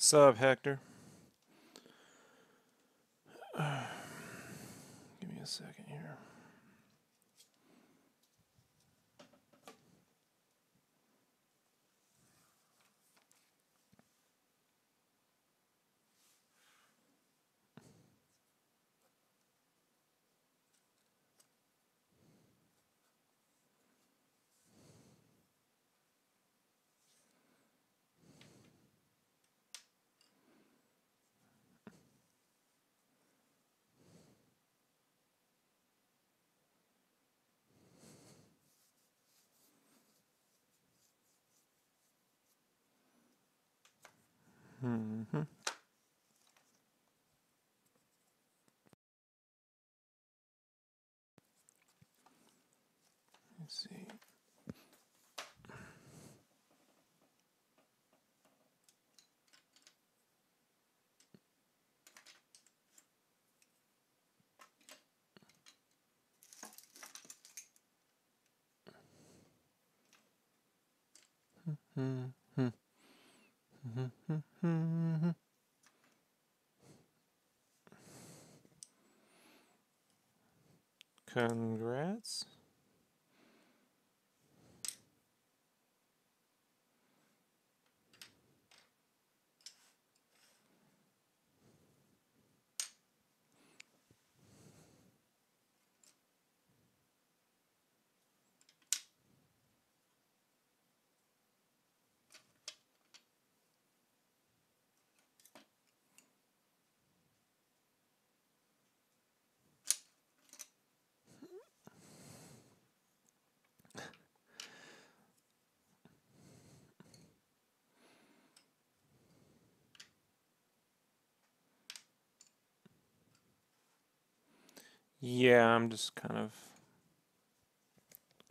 Sup, Hector? Give me a second here. Mm-hmm. Let's see. Mm-hmm. Mm-hmm. Congrats. Yeah, I'm just kind of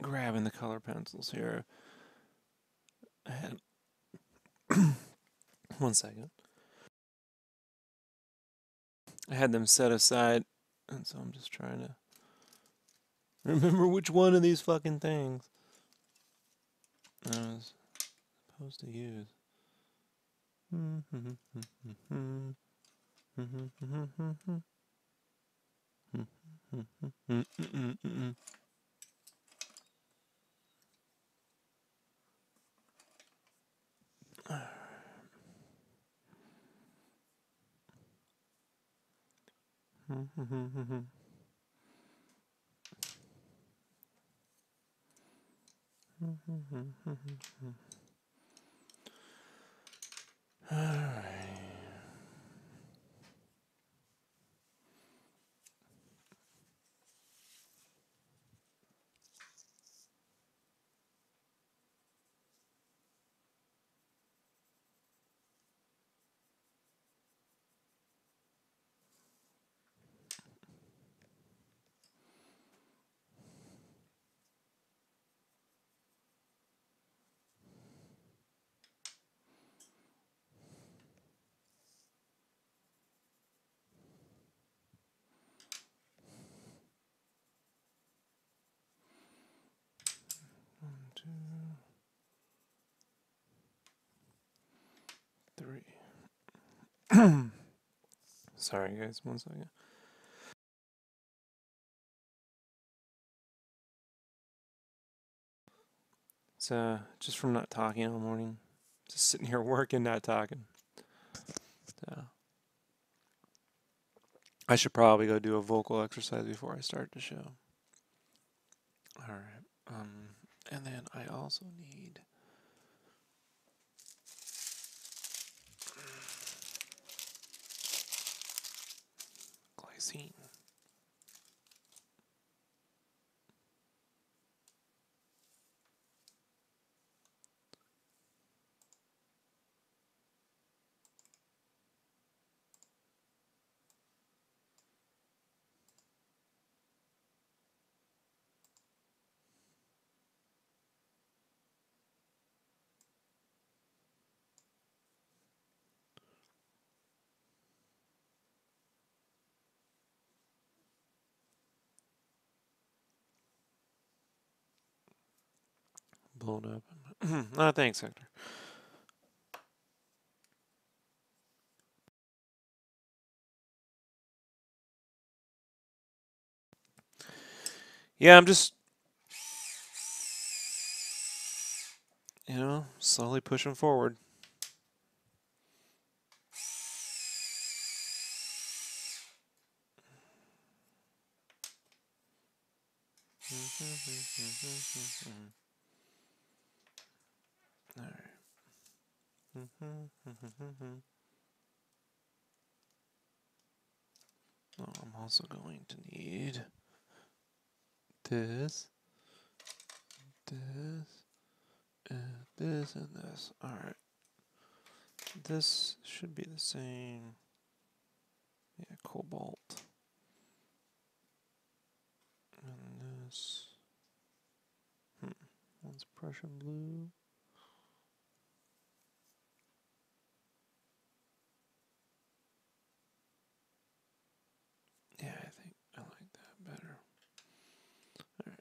grabbing the color pencils here. I had 1 second. I had them set aside, and so I'm just trying to remember which one of these fucking things I was supposed to use. Alright. One, two, three. Sorry, guys. 1 second. It's just from not talking all morning. Just sitting here working, not talking. So I should probably go do a vocal exercise before I start the show. All right. And then I also need glycine. Blown up. Thanks, Hector. Yeah, I'm just, slowly pushing forward. All right. Oh, I'm also going to need this, this, and this. All right. This should be the same. Yeah, cobalt. And this. One's Prussian blue. Yeah, I think I like that better. All right.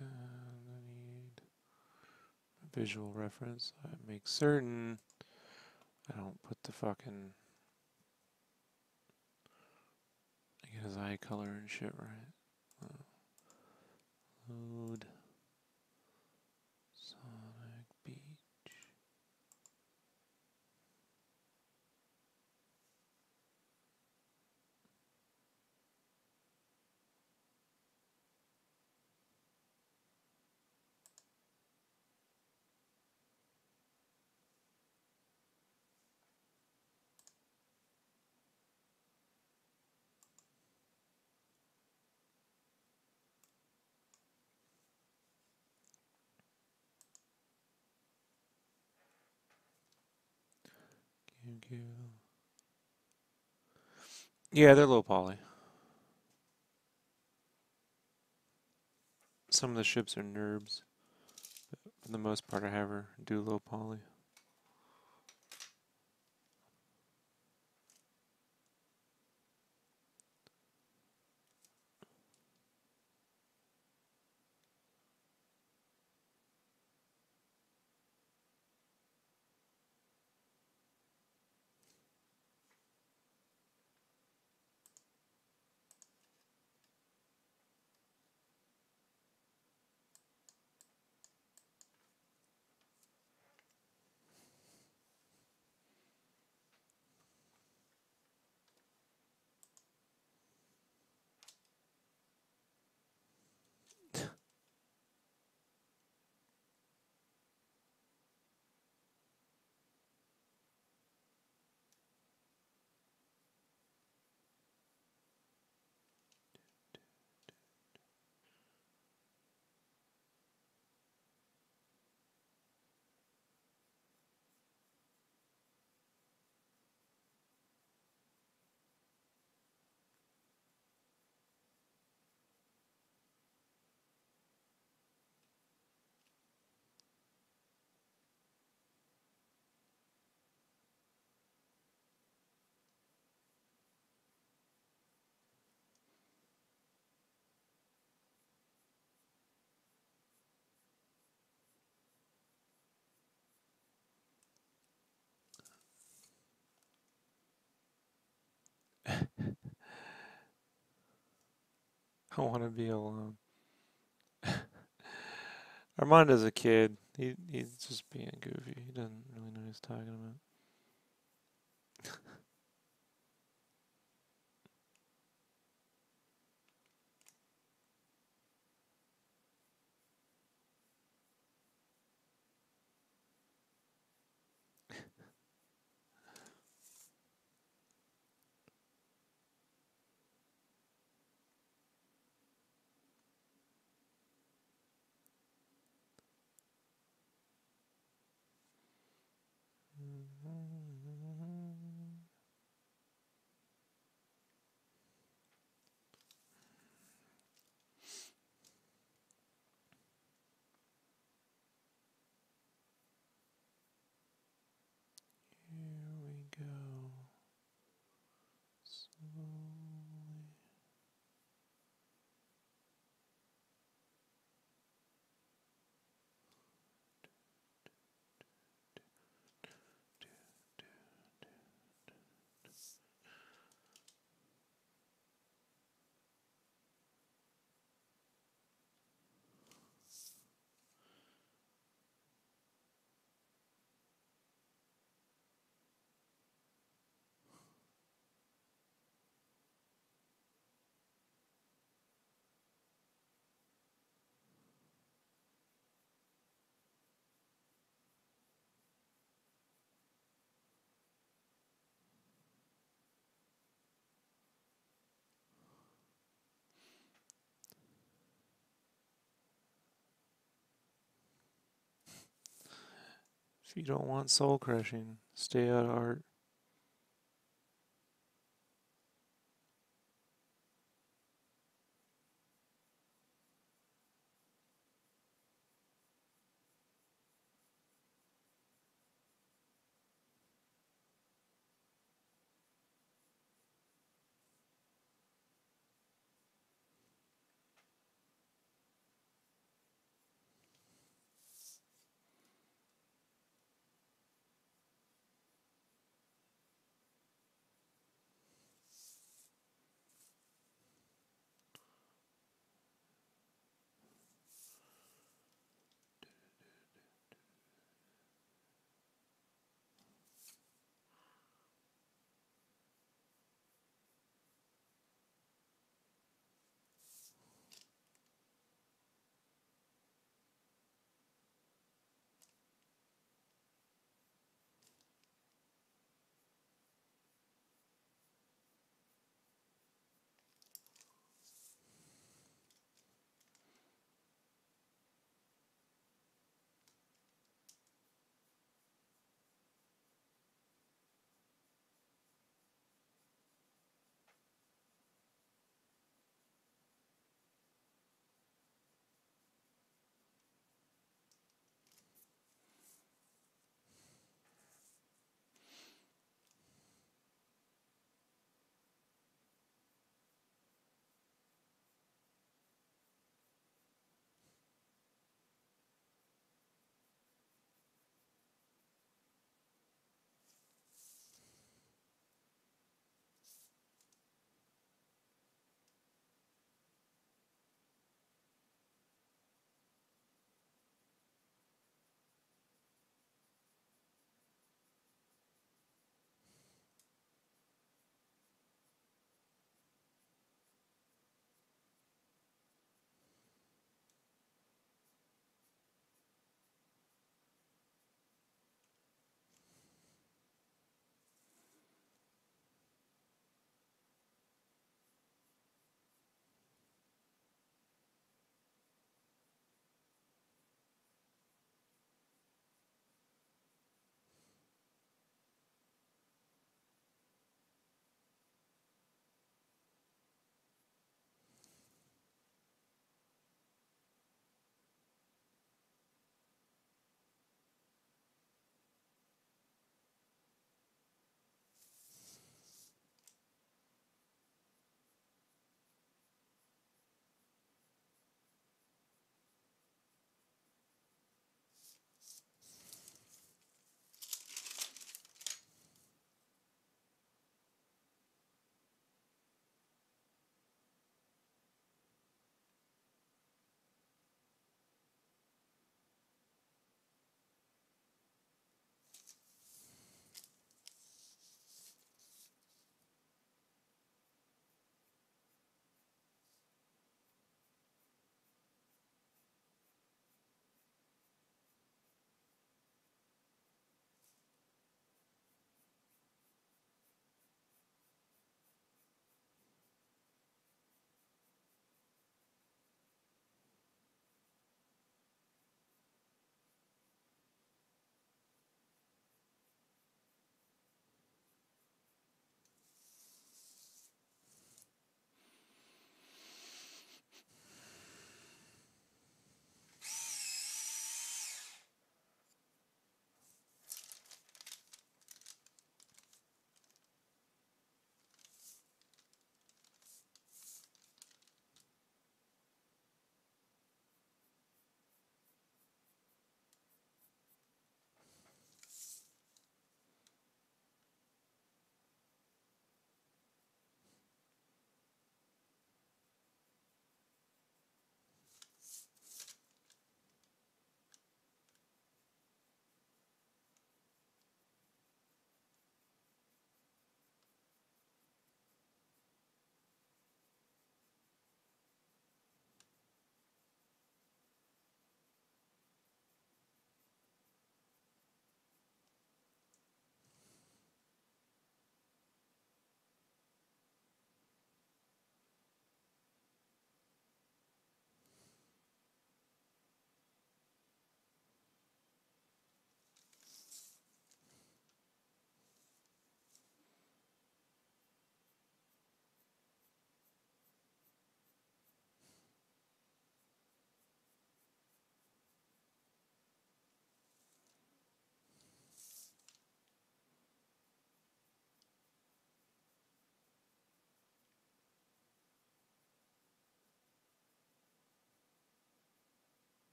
And I need a visual reference. I make certain I don't put the fucking, get his eye color and shit right. Load Sonic Beach. Yeah, they're low poly. Some of the ships are NURBs. But for the most part, I have her do low poly. I want to be alone. Armando's a kid. He's just being goofy. He doesn't really know what he's talking about. Here we go. Slowly. If you don't want soul crushing, stay out of art.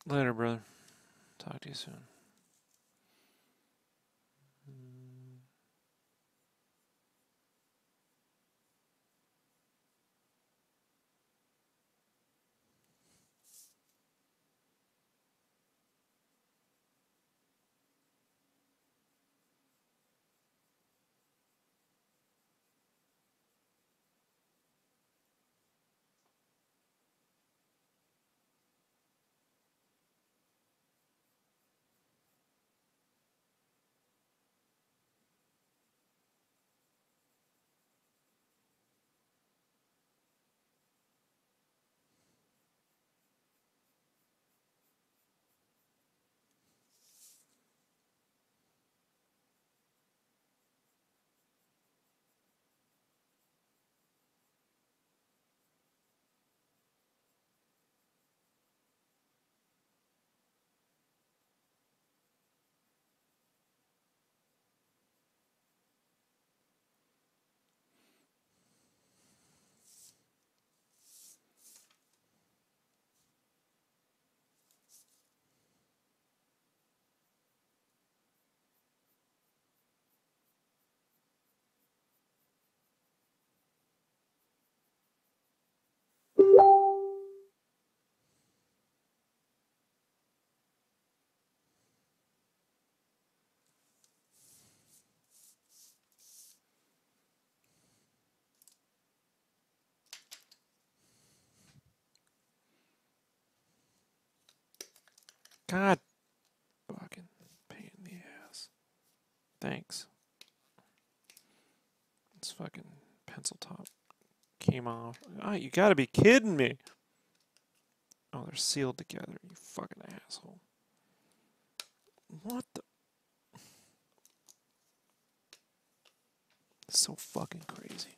Later, brother. Talk to you soon. God, fucking pain in the ass. Thanks. This fucking pencil top came off. Ah, you gotta be kidding me. Oh, they're sealed together, you fucking asshole. What the? So fucking crazy.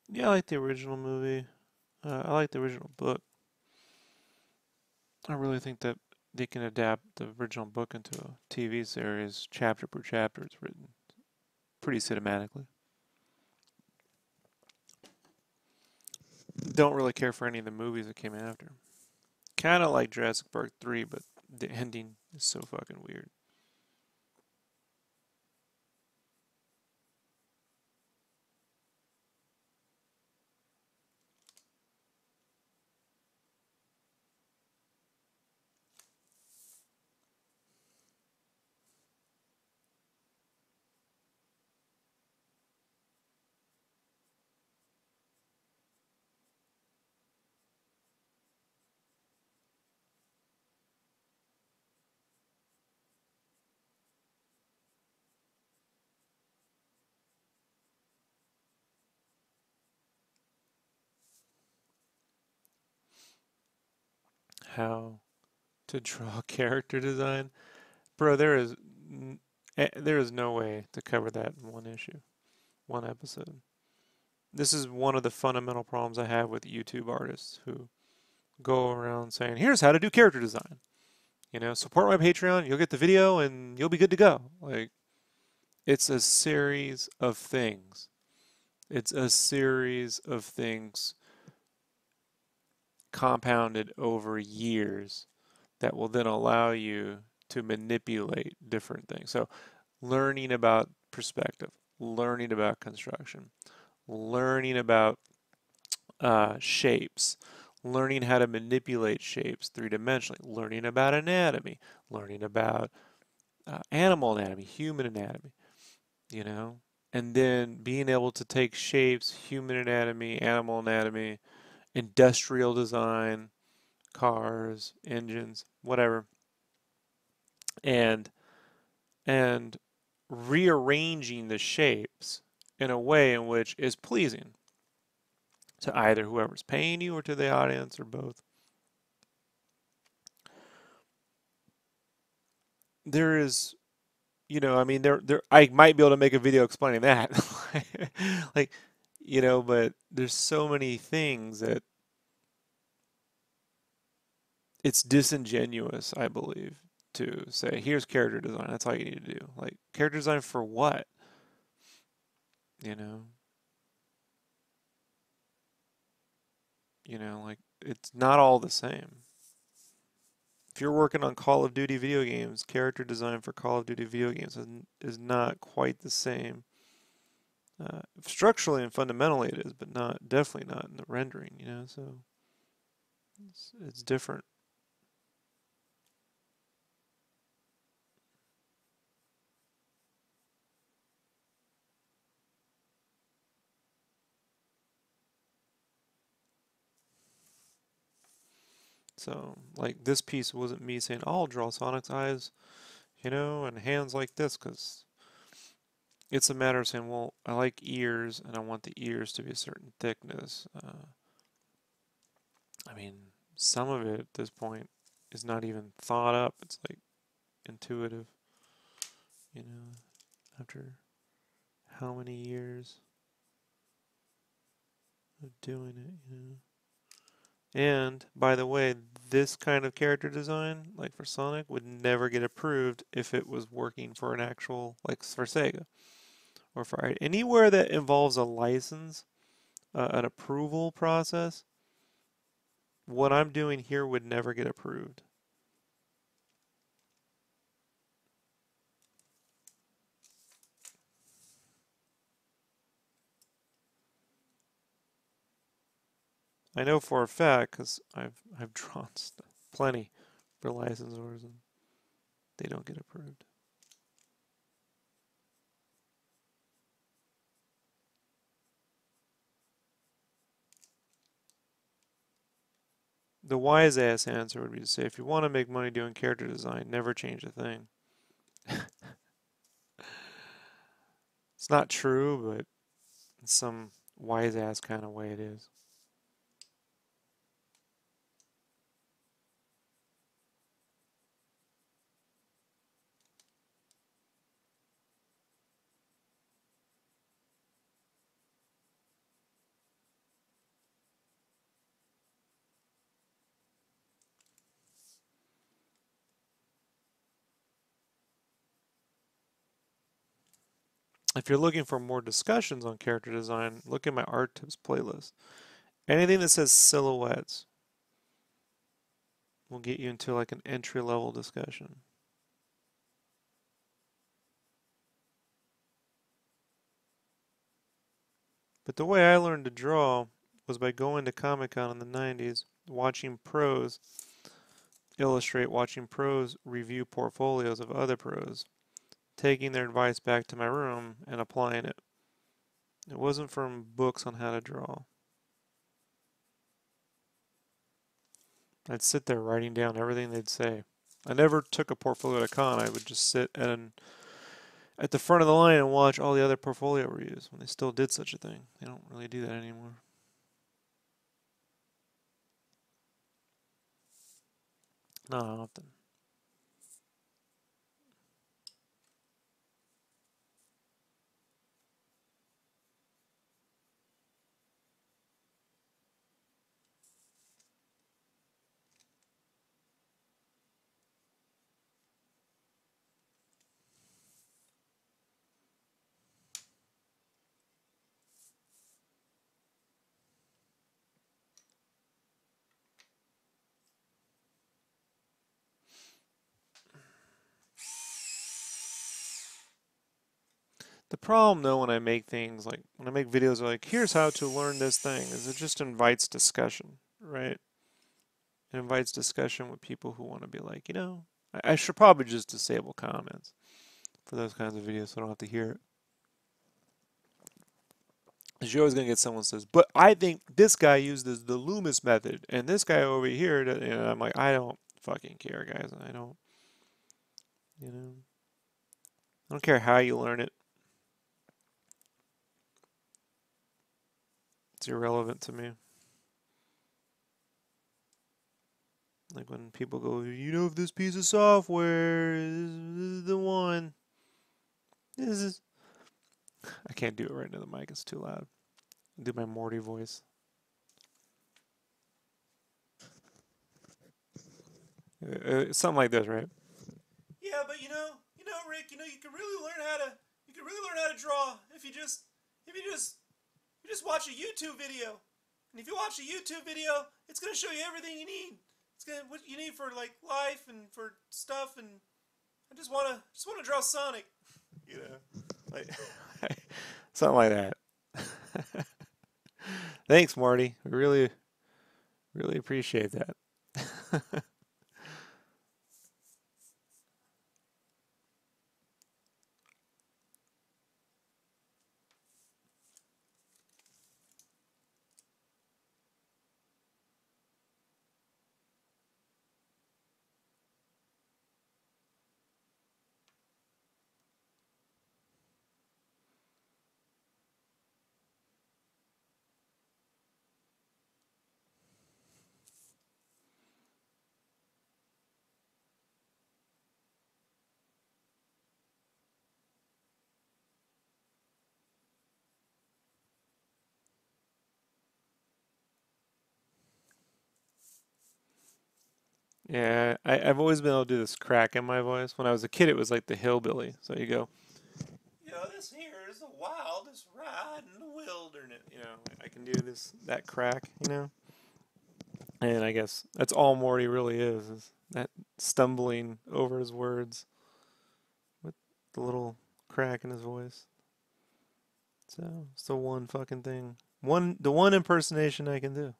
Yeah, I like the original movie. I like the original book. I really think that they can adapt the original book into a TV series, chapter per chapter. It's written pretty cinematically. Don't really care for any of the movies that came after. Kind of like Jurassic Park 3, but the ending is so fucking weird. How to draw character design? Bro, there is no way to cover that in one issue, one episode. This is one of the fundamental problems I have with YouTube artists who go around saying, "Here's how to do character design." Support my Patreon, you'll get the video and you'll be good to go. Like, it's a series of things. It's a series of things compounded over years that will then allow you to manipulate different things. So, learning about perspective, learning about construction, learning about shapes, learning how to manipulate shapes three-dimensionally, learning about anatomy, learning about animal anatomy, human anatomy, you know, and then being able to take shapes, human anatomy, animal anatomy, industrial design, cars, engines, whatever, and and rearranging the shapes in a way in which is pleasing to either whoever's paying you or to the audience or both. There is, I mean, I might be able to make a video explaining that, like, but there's so many things that it's disingenuous, I believe, to say, here's character design. That's all you need to do. Like, character design for what? You know, like it's not all the same. If you're working on Call of Duty video games, character design for Call of Duty video games is not quite the same. Structurally and fundamentally it is, but definitely not in the rendering, so it's different. So, like, this piece wasn't me saying, oh, I'll draw Sonic's eyes, and hands like this, because it's a matter of saying, well, I like ears, and I want the ears to be a certain thickness. I mean, some of it at this point is not even thought up. It's like intuitive, after how many years of doing it. And, by the way, this kind of character design, like for Sonic, would never get approved if it was working for an actual, like for Sega, or for anywhere that involves a license, an approval process. What I'm doing here would never get approved. I know for a fact because I've drawn plenty for licensors and they don't get approved. The wise ass answer would be to say, if you want to make money doing character design, never change a thing. It's not true, but in some wise ass kind of way it is. If you're looking for more discussions on character design, look at my art tips playlist. Anything that says silhouettes will get you into like an entry level discussion. But the way I learned to draw was by going to Comic-Con in the 90s, watching pros illustrate, watching pros review portfolios of other pros, taking their advice back to my room and applying it. It wasn't from books on how to draw. I'd sit there writing down everything they'd say. I never took a portfolio to con. I would just sit at the front of the line and watch all the other portfolio reviews when they still did such a thing. They don't really do that anymore. Not often. The problem though when I make things like when I make videos like here's how to learn this thing is it just invites discussion, right? It invites discussion with people who want to be like, I should probably just disable comments for those kinds of videos so I don't have to hear it. Because you're always going to get someone who says, but I think this guy used the Loomis method and this guy over here, I'm like, I don't fucking care, guys. I don't, I don't care how you learn it. It's irrelevant to me. Like when people go, if this piece of software is the one. This is. I can't do it right now. The mic is too loud. I'll do my Morty voice. Something like this, right? Yeah, but Rick, you can really learn how to draw if you just watch a YouTube video. And if you watch a YouTube video, it's gonna show you everything you need. It's gonna what you need for like life and for stuff. And I just wanna draw Sonic. Like something like that. Thanks, Marty. We really, really appreciate that. Yeah, I've always been able to do this crack in my voice. When I was a kid, it was like the hillbilly. So you go, this here is the wildest ride in the wilderness. I can do that crack. And I guess that's all Morty really is that stumbling over his words with the little crack in his voice. So it's the one fucking thing. The one impersonation I can do.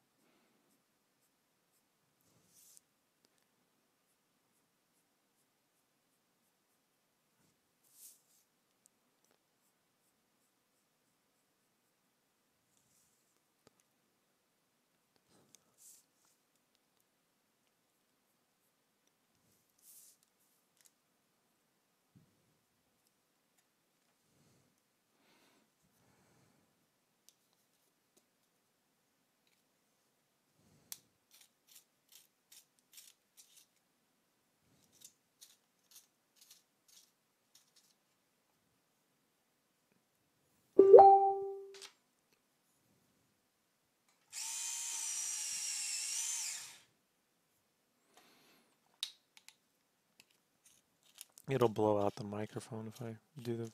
It'll blow out the microphone if I do the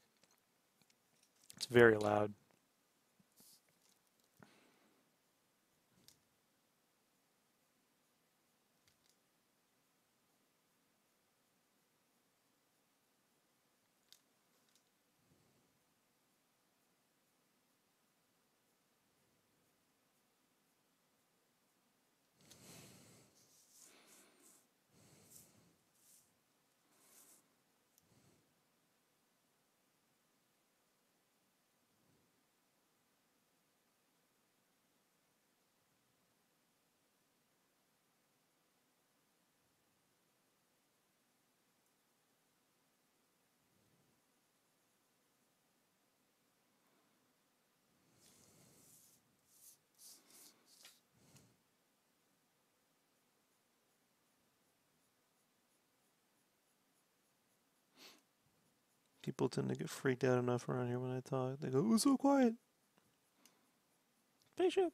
It's very loud. People tend to get freaked out enough around here when I talk. They go, "It was so quiet." Spaceship.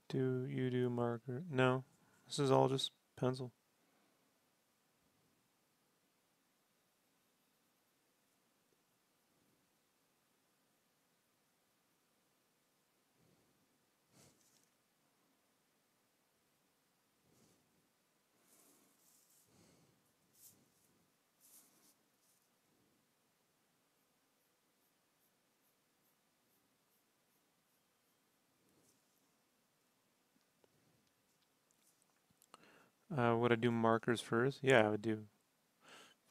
Do you do marker? No, this is all just pencil. Would I do markers first? Yeah, I would do.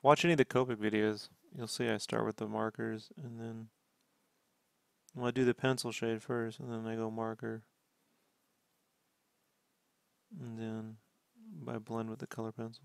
Watch any of the Copic videos. You'll see I start with the markers and then well, I do the pencil shade first and then I go marker and then I blend with the color pencil.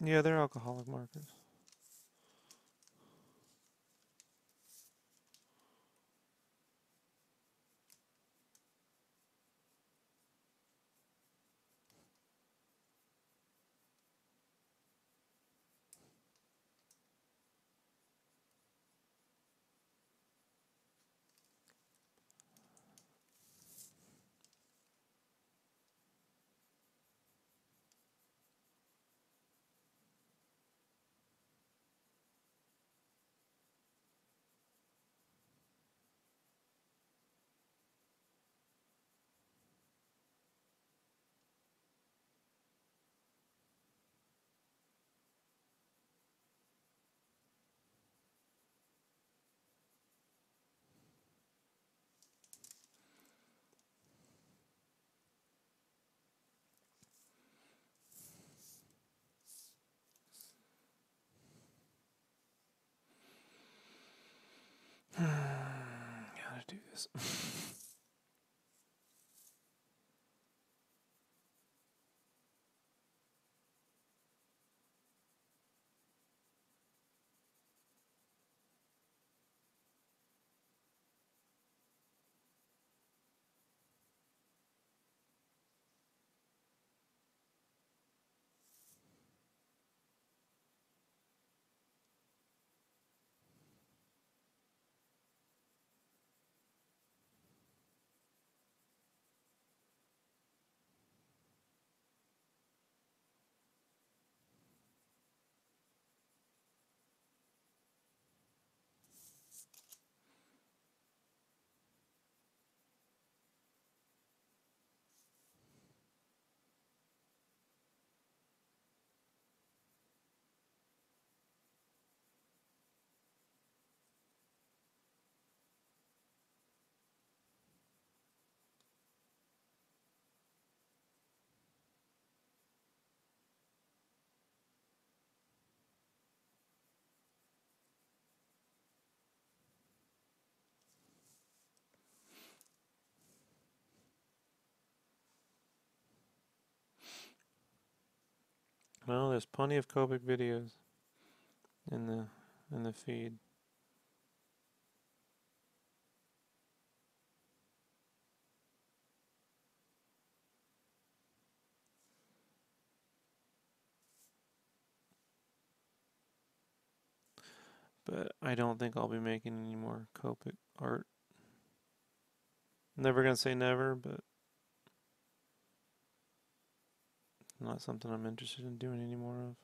Yeah, they're alcoholic markers. Gotta do this. Well, there's plenty of Copic videos in the feed. But I don't think I'll be making any more Copic art. Never gonna say never, but not something I'm interested in doing any more of.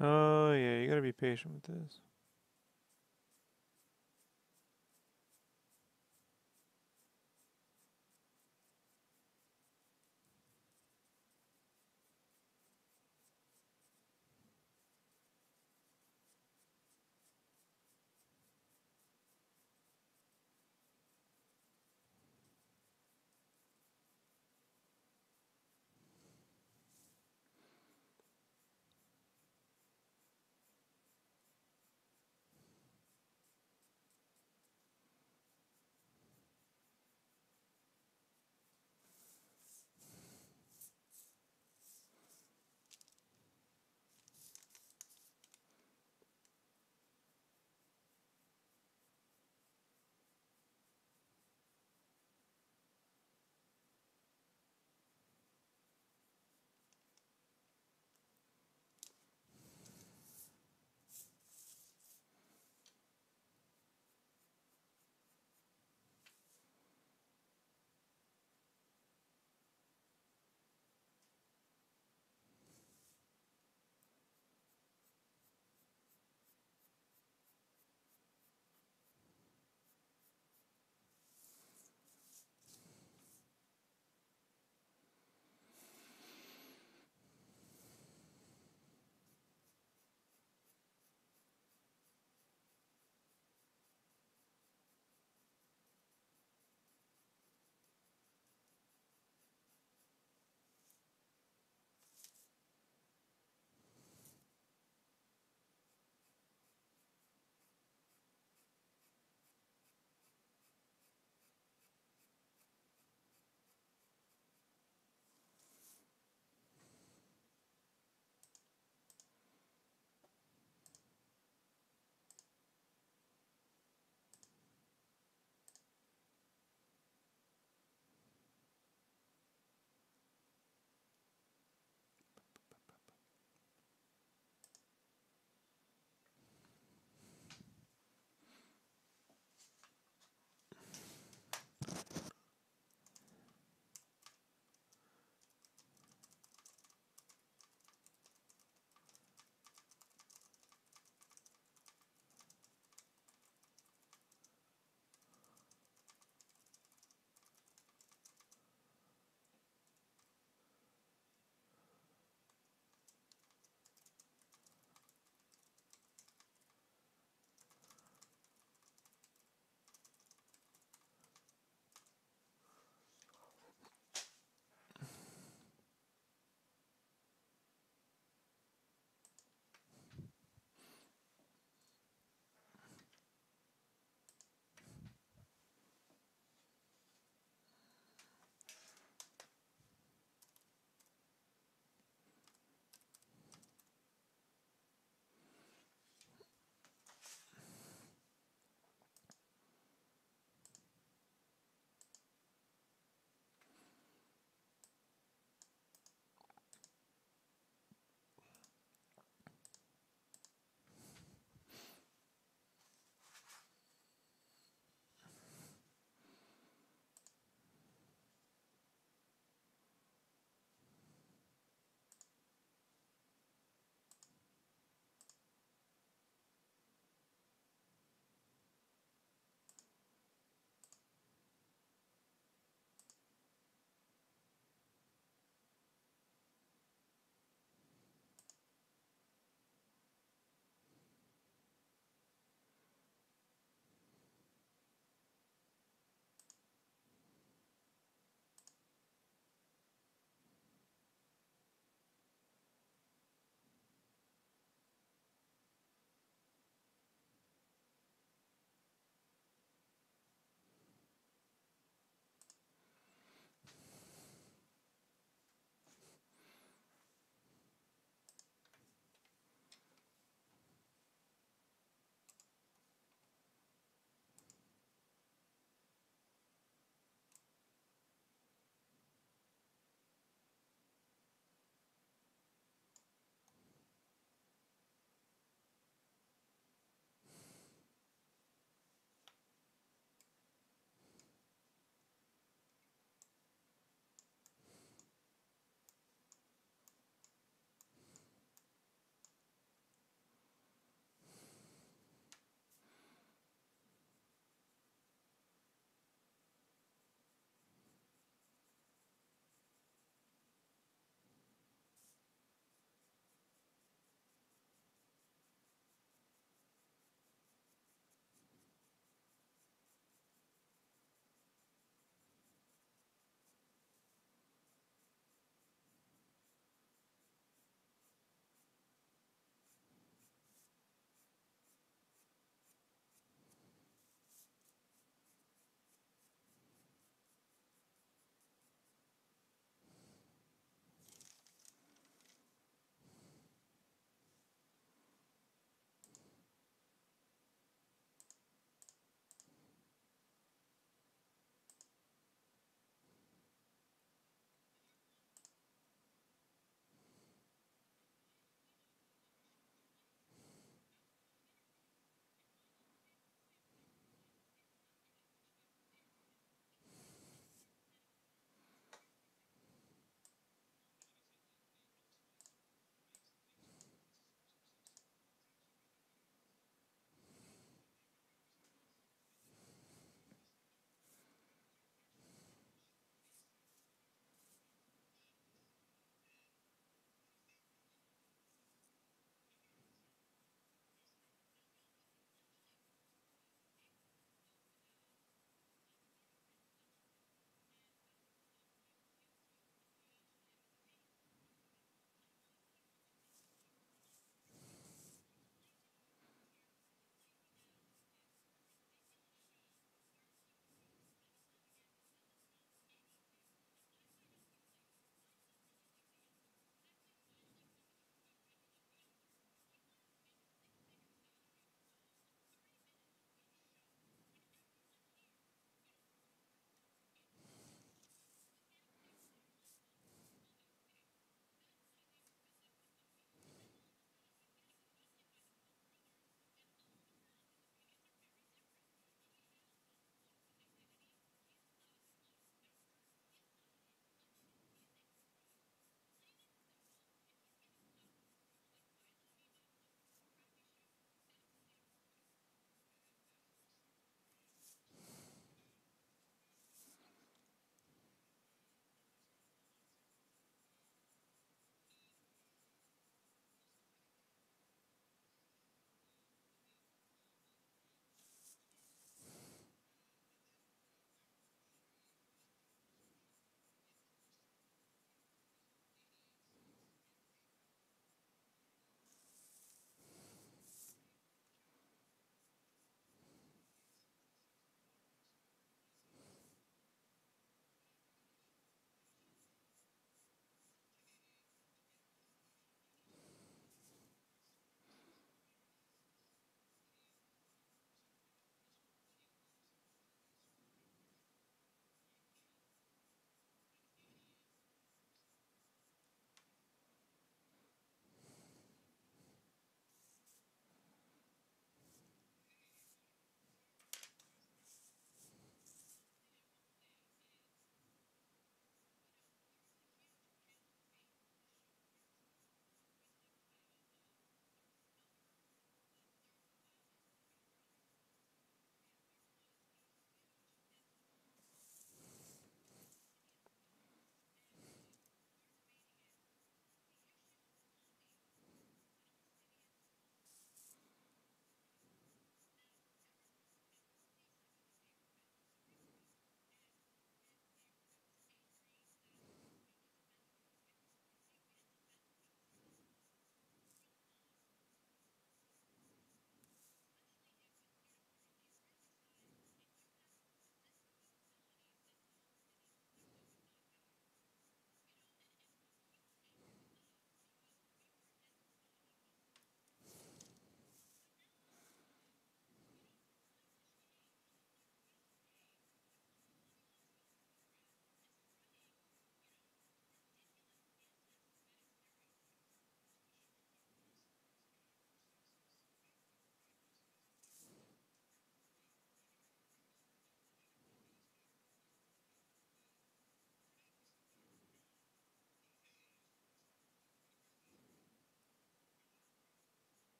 Oh, yeah, you gotta be patient with this.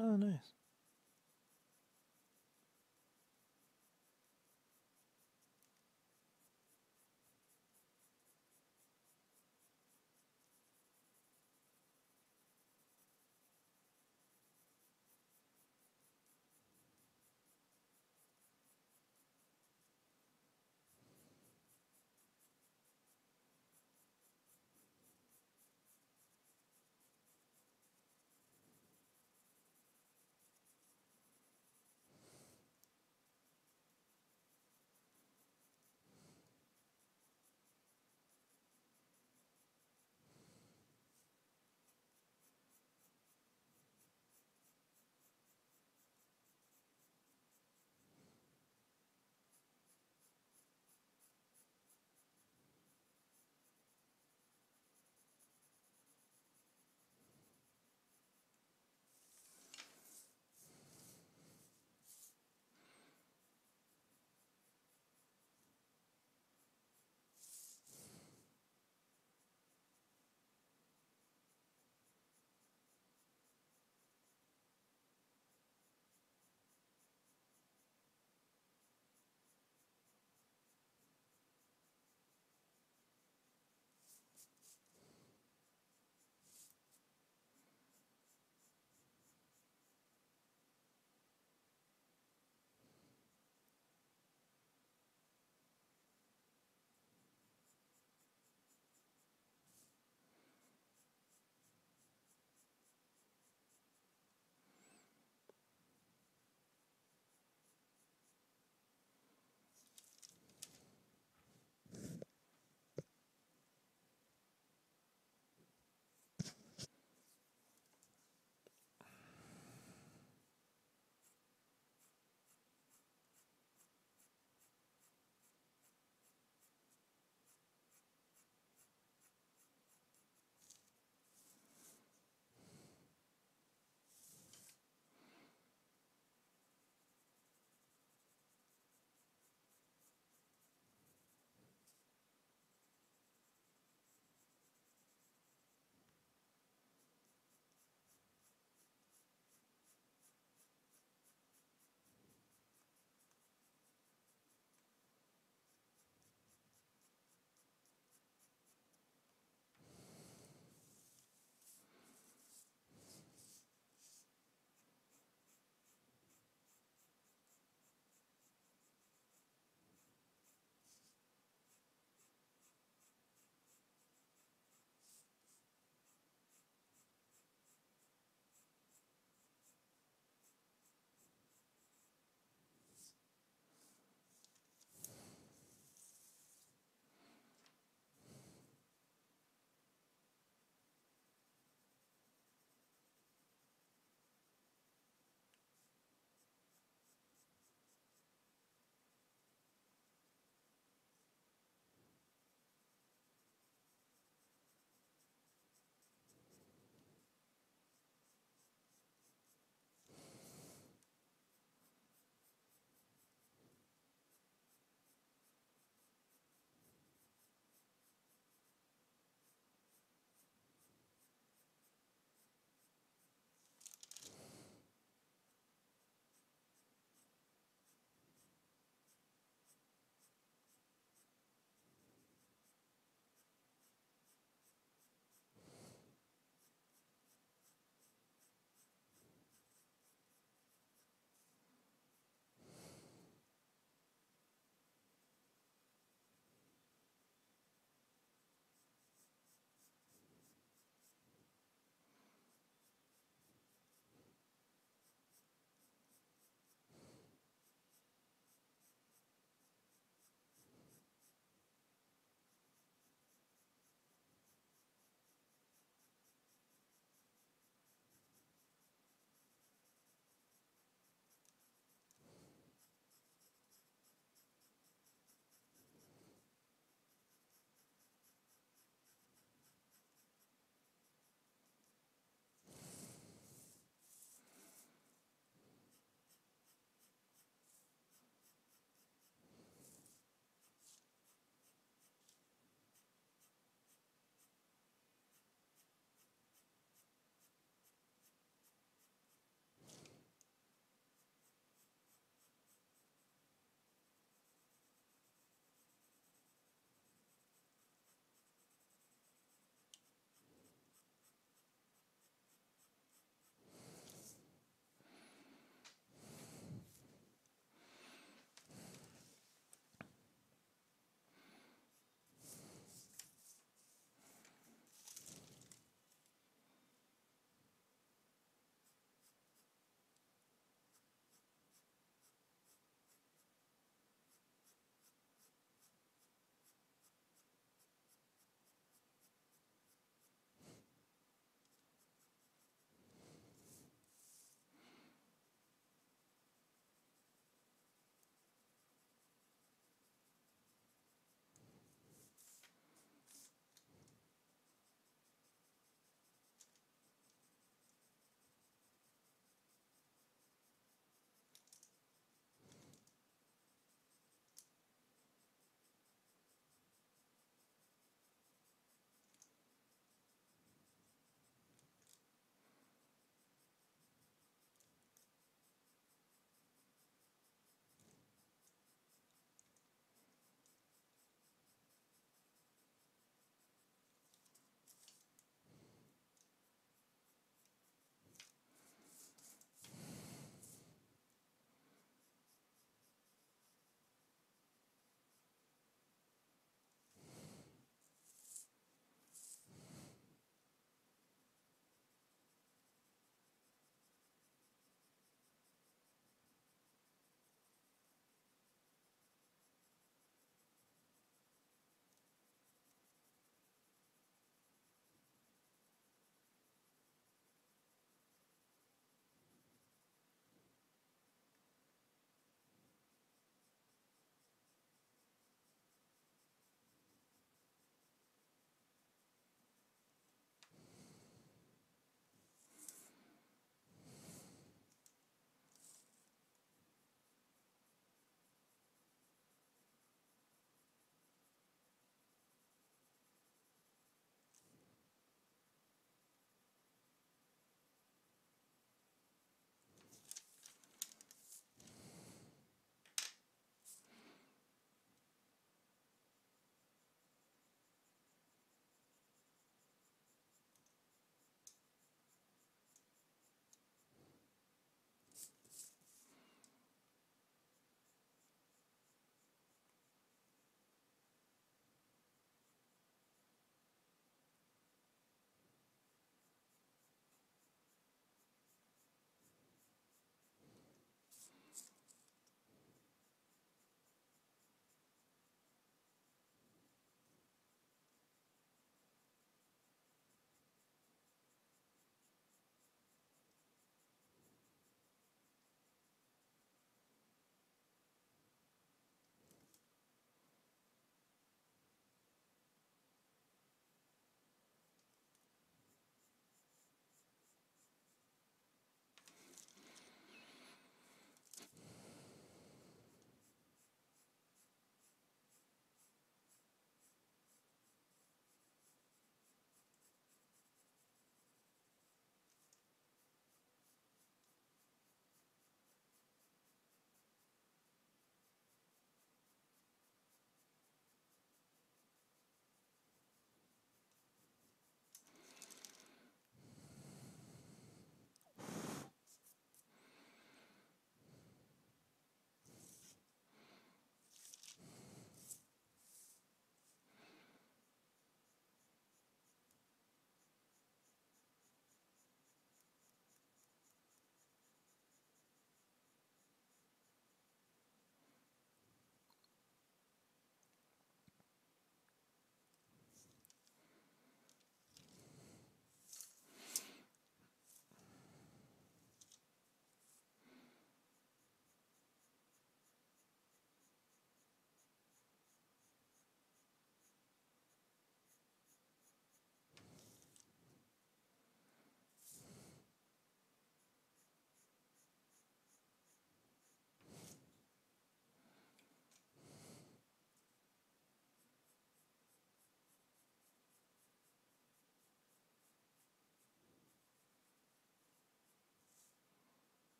Oh, nice.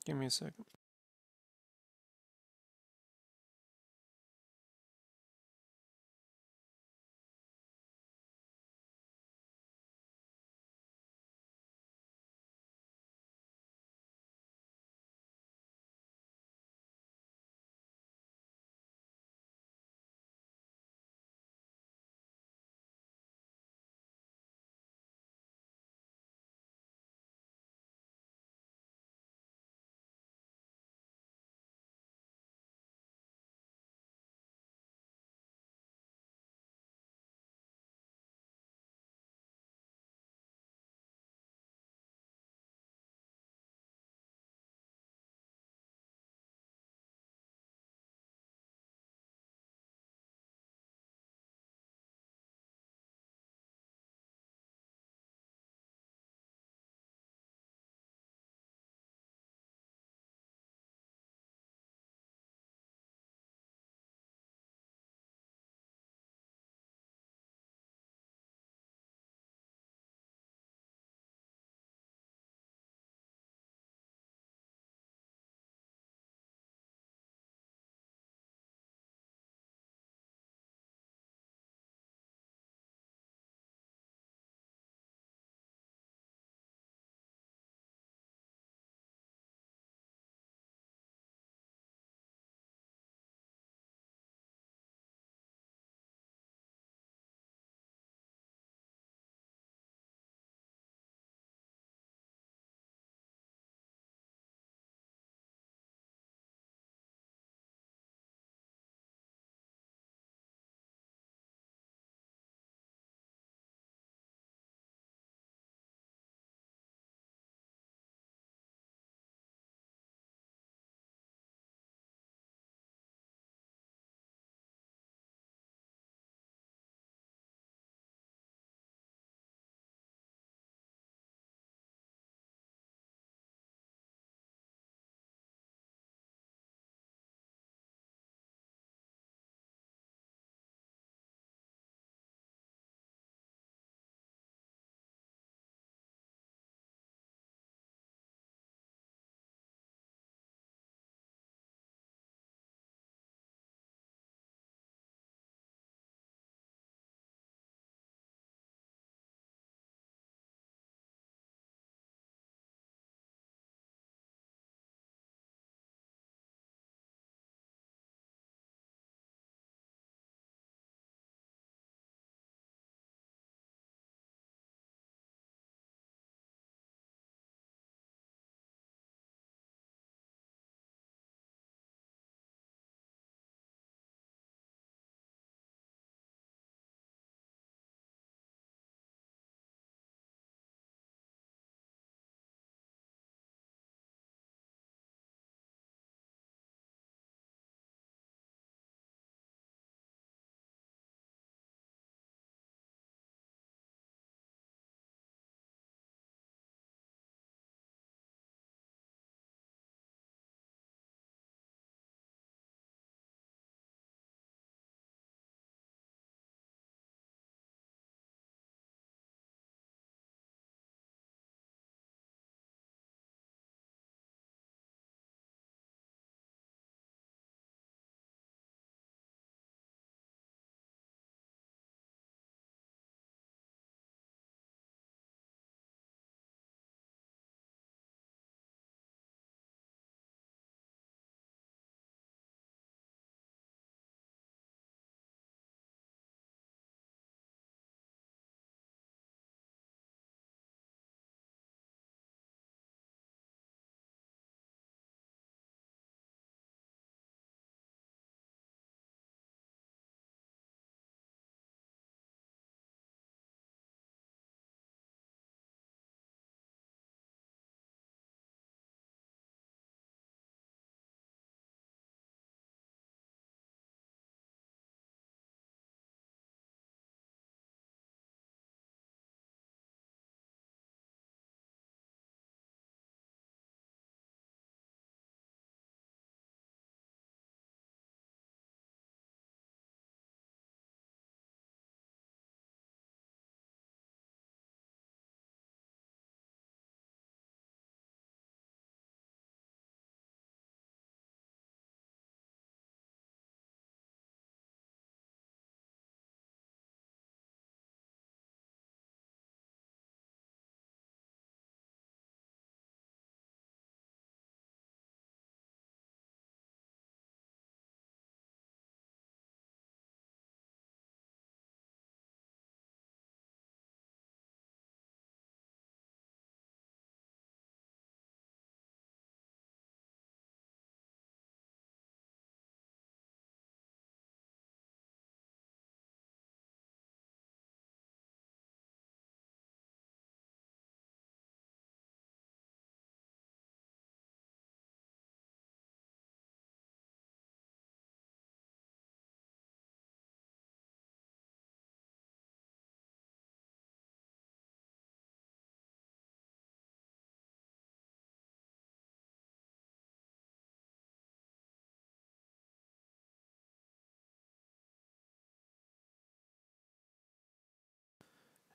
Give me a second.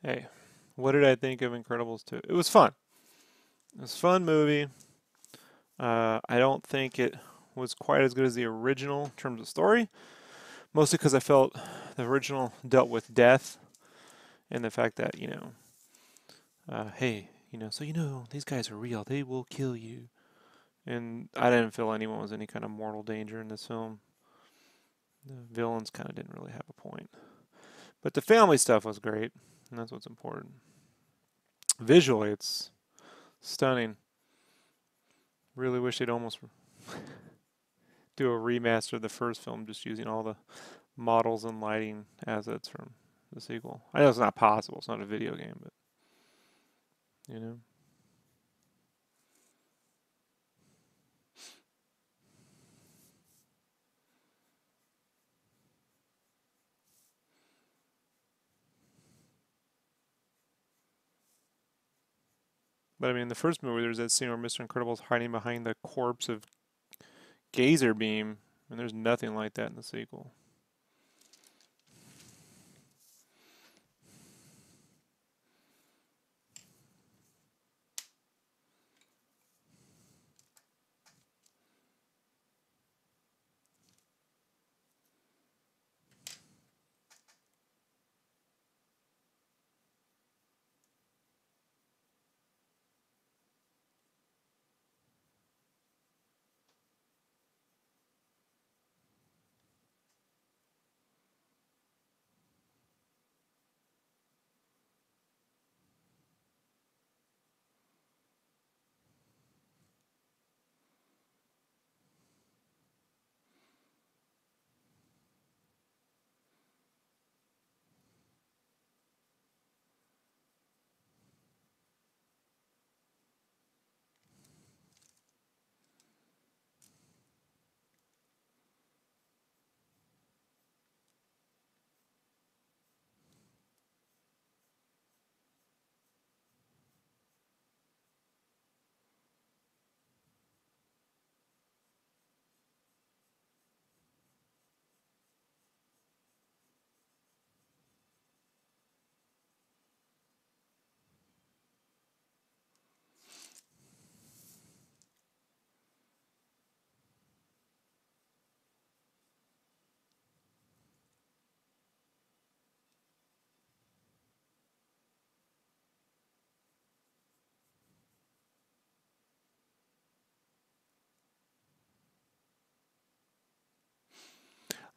Hey, what did I think of Incredibles 2? It was fun. It was a fun movie. I don't think it was quite as good as the original in terms of story, mostly because I felt the original dealt with death and the fact that, hey, so these guys are real. They will kill you. And I didn't feel anyone was any kind of mortal danger in this film. The villains kind of didn't really have a point. But the family stuff was great, and that's what's important. Visually, it's stunning. Really wish they'd almost do a remaster of the first film just using all the models and lighting assets from the sequel. I know it's not possible. It's not a video game, but you know. But I mean, in the first movie, there's that scene where Mr. Incredible's hiding behind the corpse of Gazer Beam, and there's nothing like that in the sequel.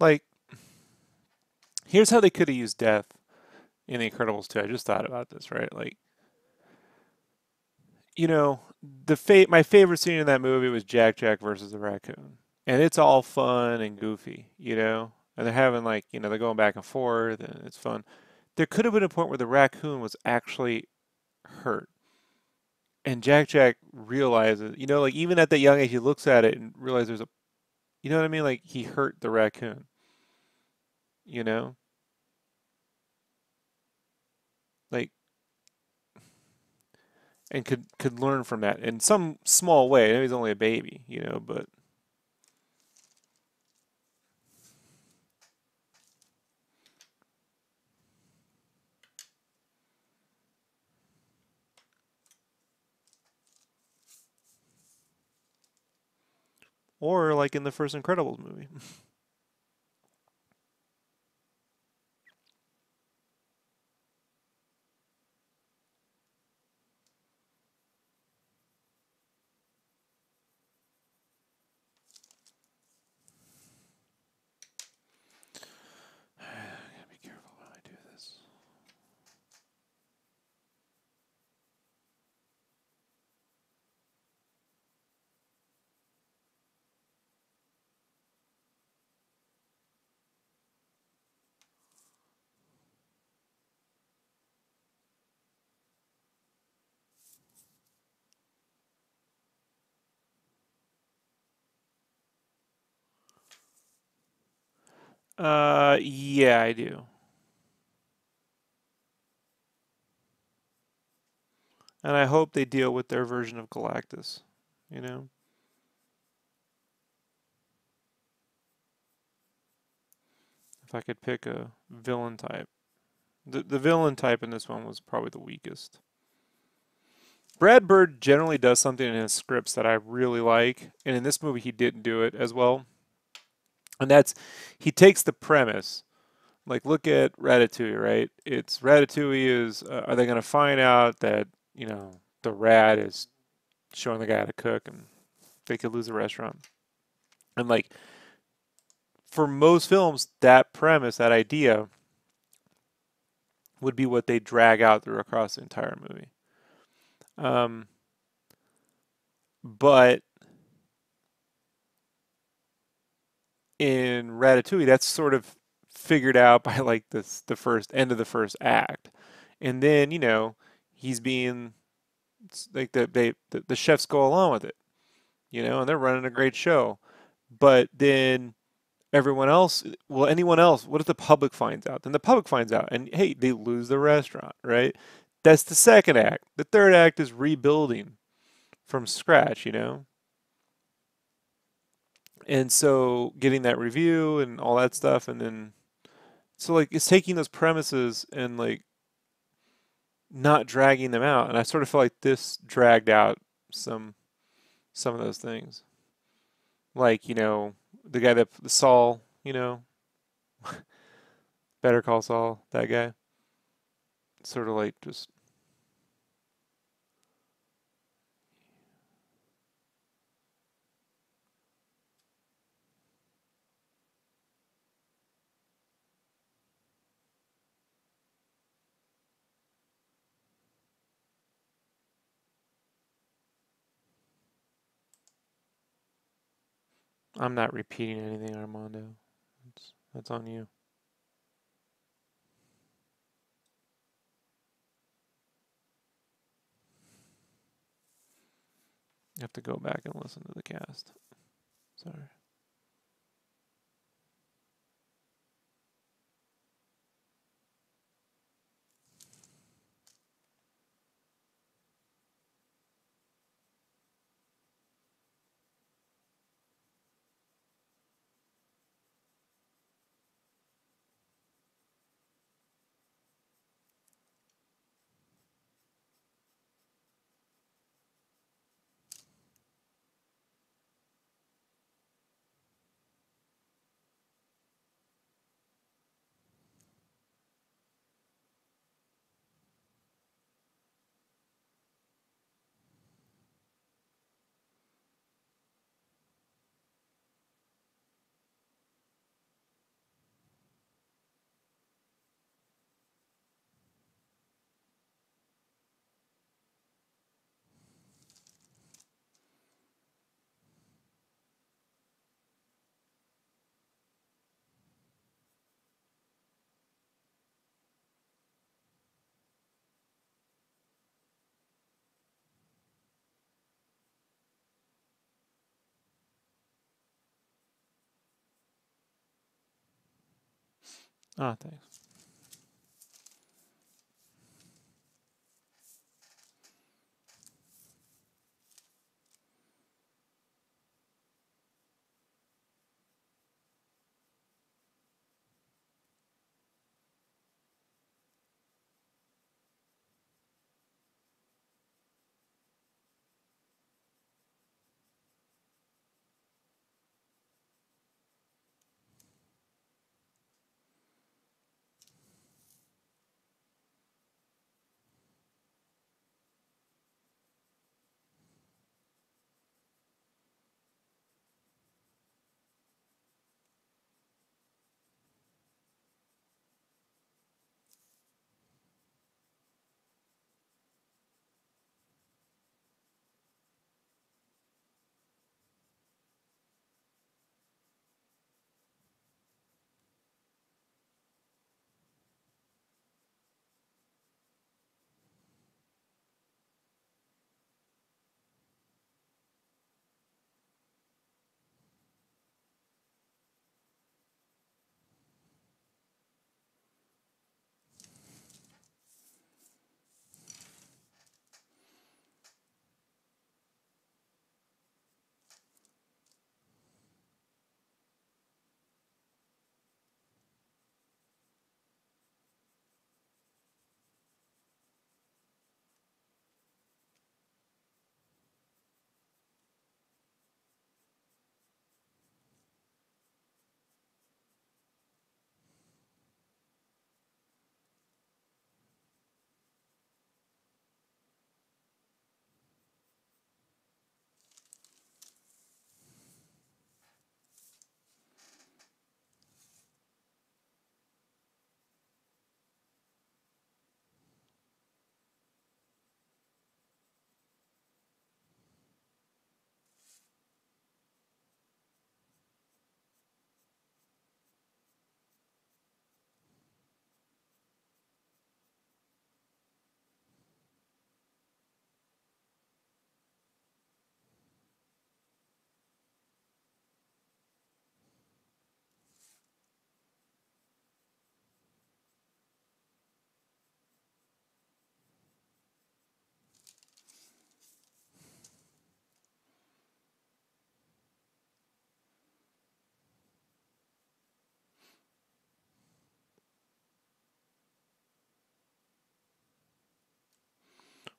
Like, here's how they could have used death in The Incredibles 2. I just thought about this, right? Like, you know, my favorite scene in that movie was Jack versus the raccoon. And it's all fun and goofy. And they're having like, they're going back and forth and it's fun. There could have been a point where the raccoon was actually hurt. And Jack realizes, like even at that young age, he looks at it and realizes you know what I mean? Like he hurt the raccoon, you know? Like, and could learn from that in some small way. I know he's only a baby, but or like in the first Incredibles movie. I gotta be careful when I do this. Yeah, I do. And I hope they deal with their version of Galactus, you know? If I could pick a villain type. The villain type in this one was probably the weakest. Brad Bird generally does something in his scripts that I really like, and in this movie he didn't do it as well. And that's he takes the premise. Like look at Ratatouille, right? It's Ratatouille is are they going to find out that, you know, the rat is showing the guy how to cook and they could lose the restaurant. And like for most films that premise, that idea would be what they drag out through across the entire movie. Um, but in Ratatouille, that's sort of figured out by like the first end of the first act, and then you know he's being like the chefs go along with it, you know, and they're running a great show, but then everyone else, well, anyone else, what if the public finds out? Then the public finds out, and hey, they lose the restaurant, right? That's the second act. The third act is rebuilding from scratch, you know. And so getting that review and all that stuff, and then so like it's taking those premises and like not dragging them out. And I sort of feel like this dragged out some some of those things. Like, you know, the guy that Saul, you know, Better Call Saul, that guy. Sort of like just I'm not repeating anything, Armando. That's on you. You have to go back and listen to the cast. Sorry. Ah, thanks.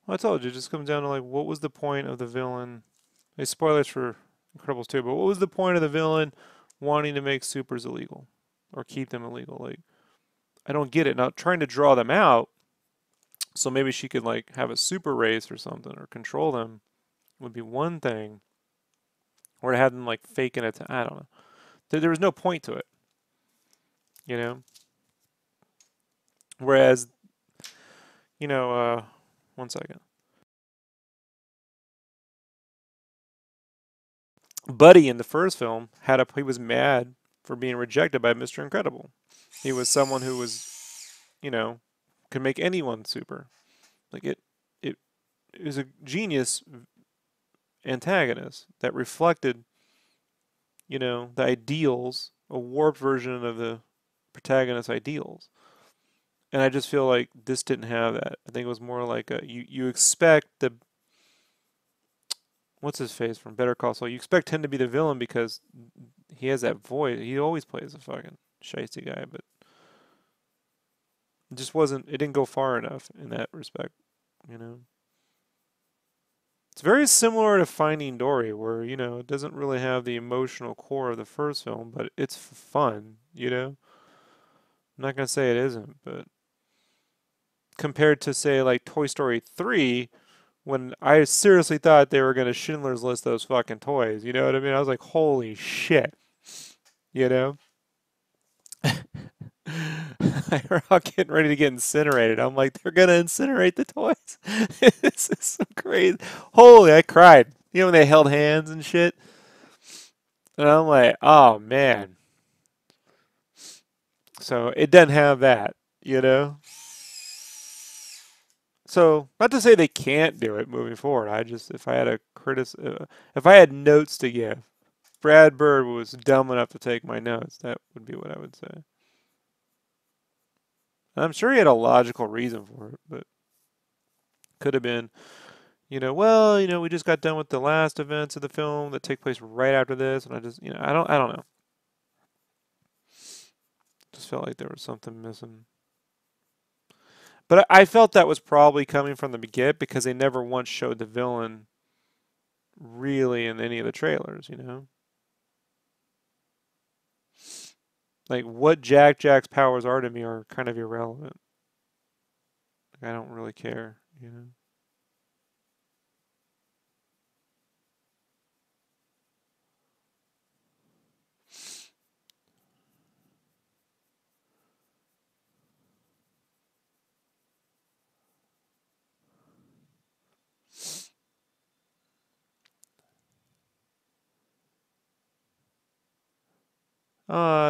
Well, I told you, it just comes down to like, what was the point of the villain? Hey, spoilers for Incredibles 2, but what was the point of the villain wanting to make supers illegal or keep them illegal? Like, I don't get it. Now, trying to draw them out, so maybe she could like have a super race or something or control them would be one thing, or to have them like faking it. I don't know. There was no point to it, you know. Whereas, you know, one second. Buddy in the first film he was mad for being rejected by Mr. Incredible. He was someone who was, you know, could make anyone super. Like it, it was a genius antagonist that reflected, you know, the ideals, a warped version of the protagonist's ideals. And I just feel like this didn't have that. I think it was more like you expect the what's his face from Better Call Saul. You expect him to be the villain because he has that voice. He always plays a fucking shiesty guy, but it just wasn't. It didn't go far enough in that respect, you know. It's very similar to Finding Dory, where you know it doesn't really have the emotional core of the first film, but it's fun, you know. I'm not gonna say it isn't, but compared to say like Toy Story 3, when I seriously thought they were gonna Schindler's List those fucking toys, you know what I mean? I was like, holy shit, you know. They're all getting ready to get incinerated. I'm like, they're gonna incinerate the toys. This is so crazy. Holy, I cried. You know when they held hands and shit? And I'm like, oh man. So it doesn't have that, you know? So not to say they can't do it moving forward. I just, if I had if I had notes to give, Brad Bird was dumb enough to take my notes. That would be what I would say. And I'm sure he had a logical reason for it, but could have been, you know, well, you know, we just got done with the last events of the film that take place right after this, and I just, you know, I don't know. Just felt like there was something missing. But I felt that was probably coming from the beginning because they never once showed the villain really in any of the trailers, you know? Like what Jack's powers are to me are kind of irrelevant. Like, I don't really care, you know?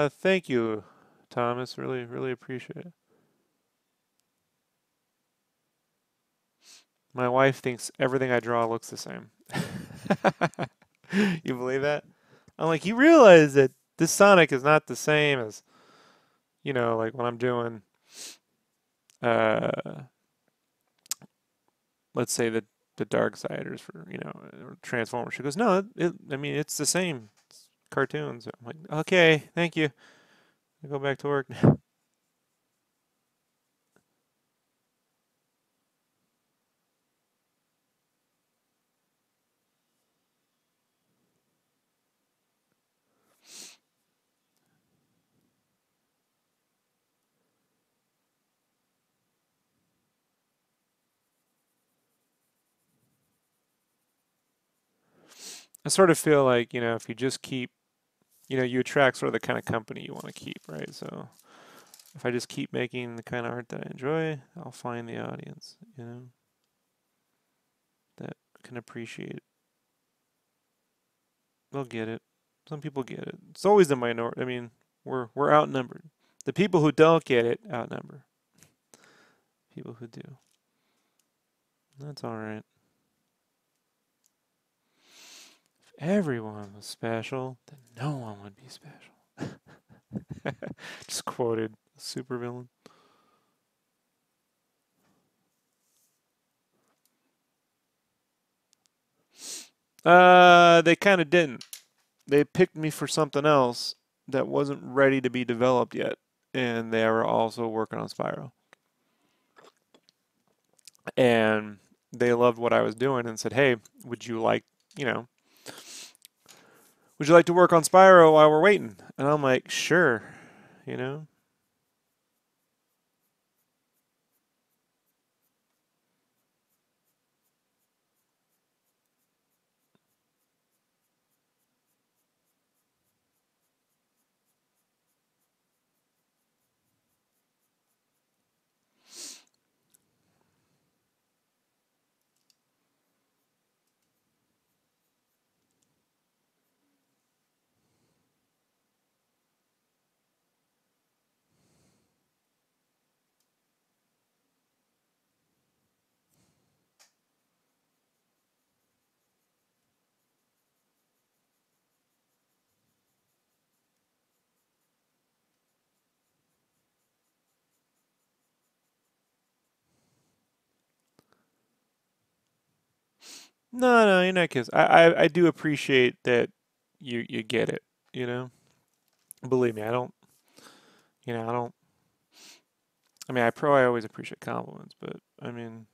Thank you, Thomas. Really, really appreciate it. My wife thinks everything I draw looks the same. You believe that? I'm like, you realize that this Sonic is not the same as, you know, like when I'm doing, uh, let's say the Darksiders for, you know, Transformers. She goes, no, I mean, it's the same. It's cartoons. I'm like, okay, thank you. I go back to work. I sort of feel like, you know, if you just keep, you know, you attract sort of the kind of company you want to keep, right? So if I just keep making the kind of art that I enjoy, I'll find the audience, you know, that can appreciate it. They'll get it. Some people get it. It's always the minority. I mean, we're outnumbered. The people who don't get it outnumber people who do. That's all right. If everyone was special, then no one would be special. Just quoted a supervillain. They kind of didn't. They picked me for something else that wasn't ready to be developed yet, and they were also working on Spyro. And they loved what I was doing and said, "Hey, would you like, you know, would you like to work on Spyro while we're waiting?" And I'm like, "Sure," you know. No, no, you're not kidding. I do appreciate that you get it, you know. Believe me, I don't, you know, I don't. I mean, I always appreciate compliments, but I mean,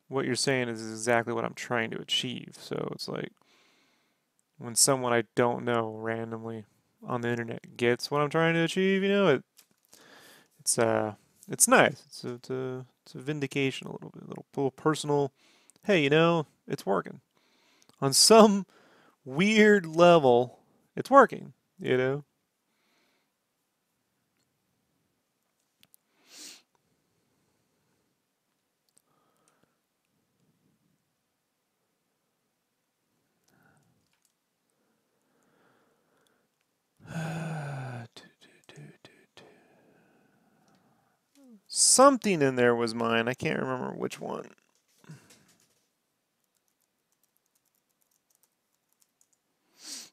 what you're saying is exactly what I'm trying to achieve. So it's like when someone I don't know randomly on the internet gets what I'm trying to achieve, you know, it's it's nice. It's a vindication a little bit, a little personal. Hey, you know, it's working on some weird level. It's working, you know. Something in there was mine. I can't remember which one. It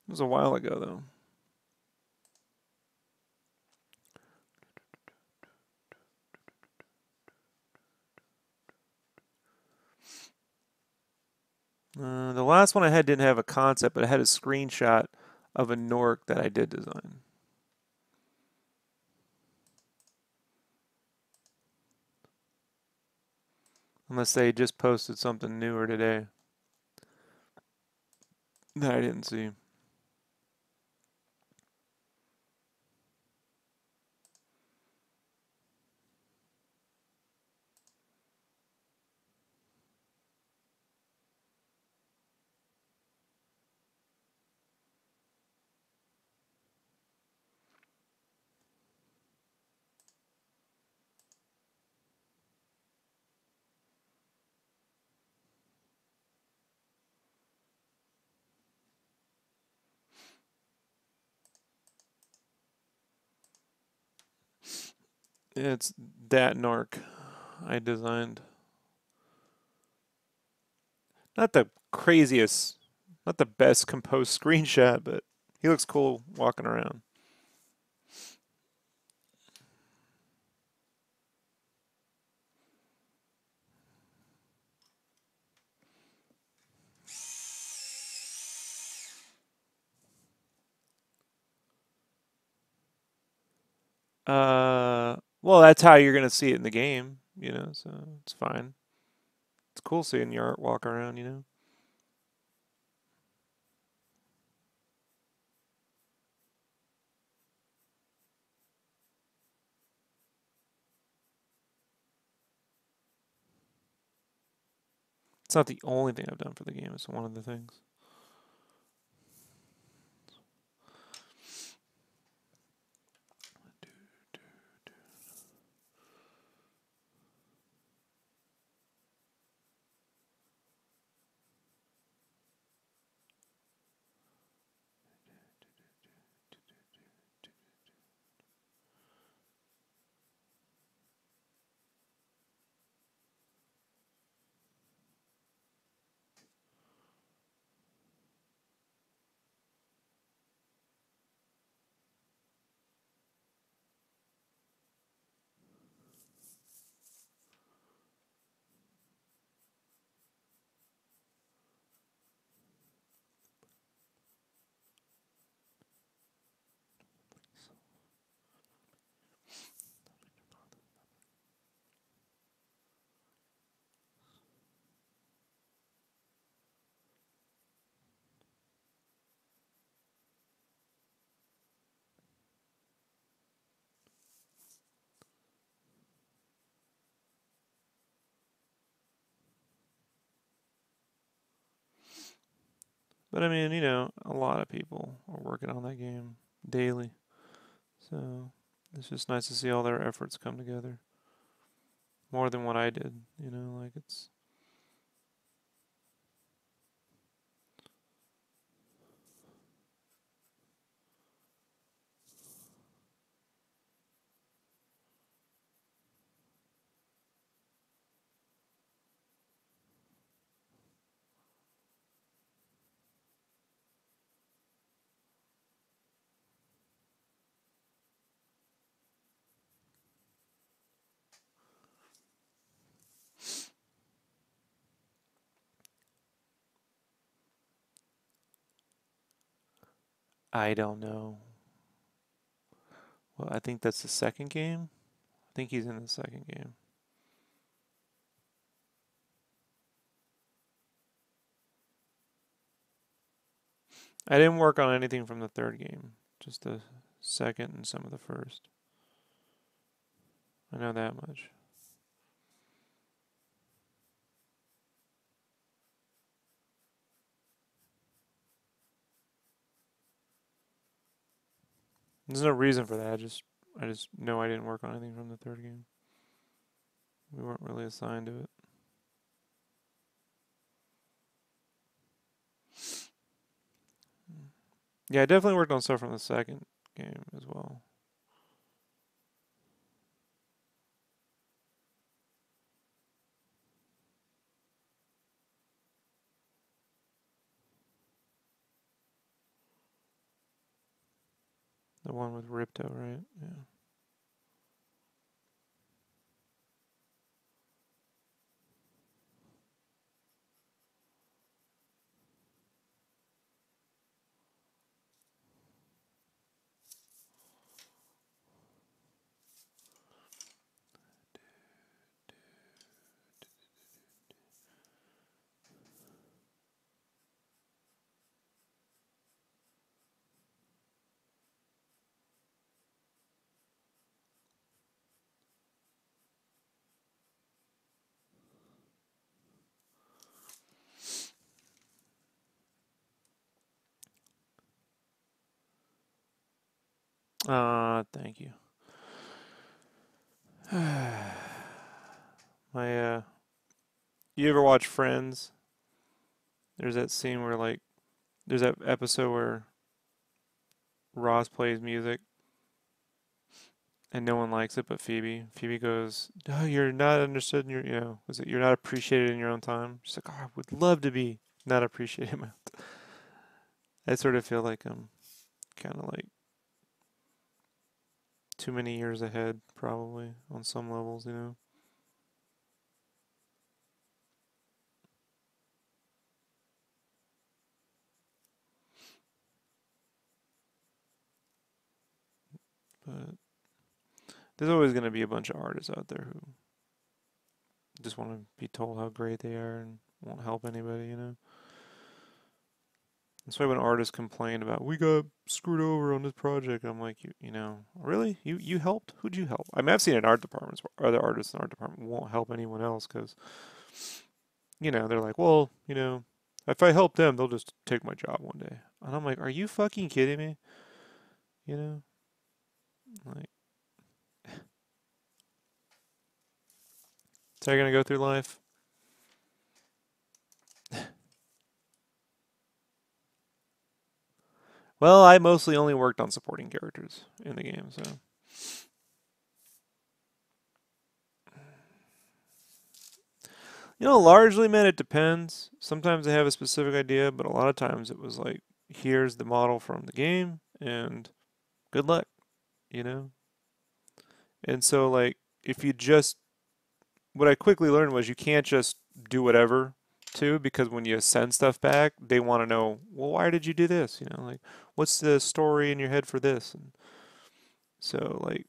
was a while ago, though. The last one I had didn't have a concept, but I had a screenshot of a Nork that I did design. Unless they just posted something newer today that I didn't see. It's that Nork I designed. Not the craziest, not the best composed screenshot, but he looks cool walking around. Well, that's how you're gonna see it in the game, you know, so it's fine. It's cool seeing your art walk around, you know. It's not the only thing I've done for the game, it's one of the things. But I mean, you know, a lot of people are working on that game daily. So it's just nice to see all their efforts come together. More than what I did, you know, like it's I don't know. Well, I think that's the second game. I think he's in the second game. I didn't work on anything from the third game, just the second and some of the first. I know that much. There's no reason for that. I just know I didn't work on anything from the third game. We weren't really assigned to it. Yeah, I definitely worked on stuff from the second game as well. The one with Ripto, right? Yeah. Thank you. My you ever watch Friends? There's that scene where like there's that episode where Ross plays music and no one likes it but Phoebe. Phoebe goes, "Oh, you're not understood in your, you know, was it you're not appreciated in your own time?" She's like, "Oh, I would love to be not appreciated." I sort of feel like I'm kind of like too many years ahead, probably on some levels, you know. But there's always going to be a bunch of artists out there who just want to be told how great they are and won't help anybody, you know. That's why when artists complain about we got screwed over on this project, I'm like, you know, really? You helped? Who'd you help? I mean, I've seen in art departments where other artists in art department won't help anyone else because you know they're like, well, you know, if I help them, they'll just take my job one day. And I'm like, are you fucking kidding me? You know, like, so you're gonna go through life. Well, I mostly only worked on supporting characters in the game, so. You know, largely, man, it depends. Sometimes I have a specific idea, but a lot of times it was like, here's the model from the game, and good luck, you know? And so, like, if you just, what I quickly learned was you can't just do whatever, too, because when you send stuff back, they want to know, well, why did you do this? You know, like, what's the story in your head for this? And so, like,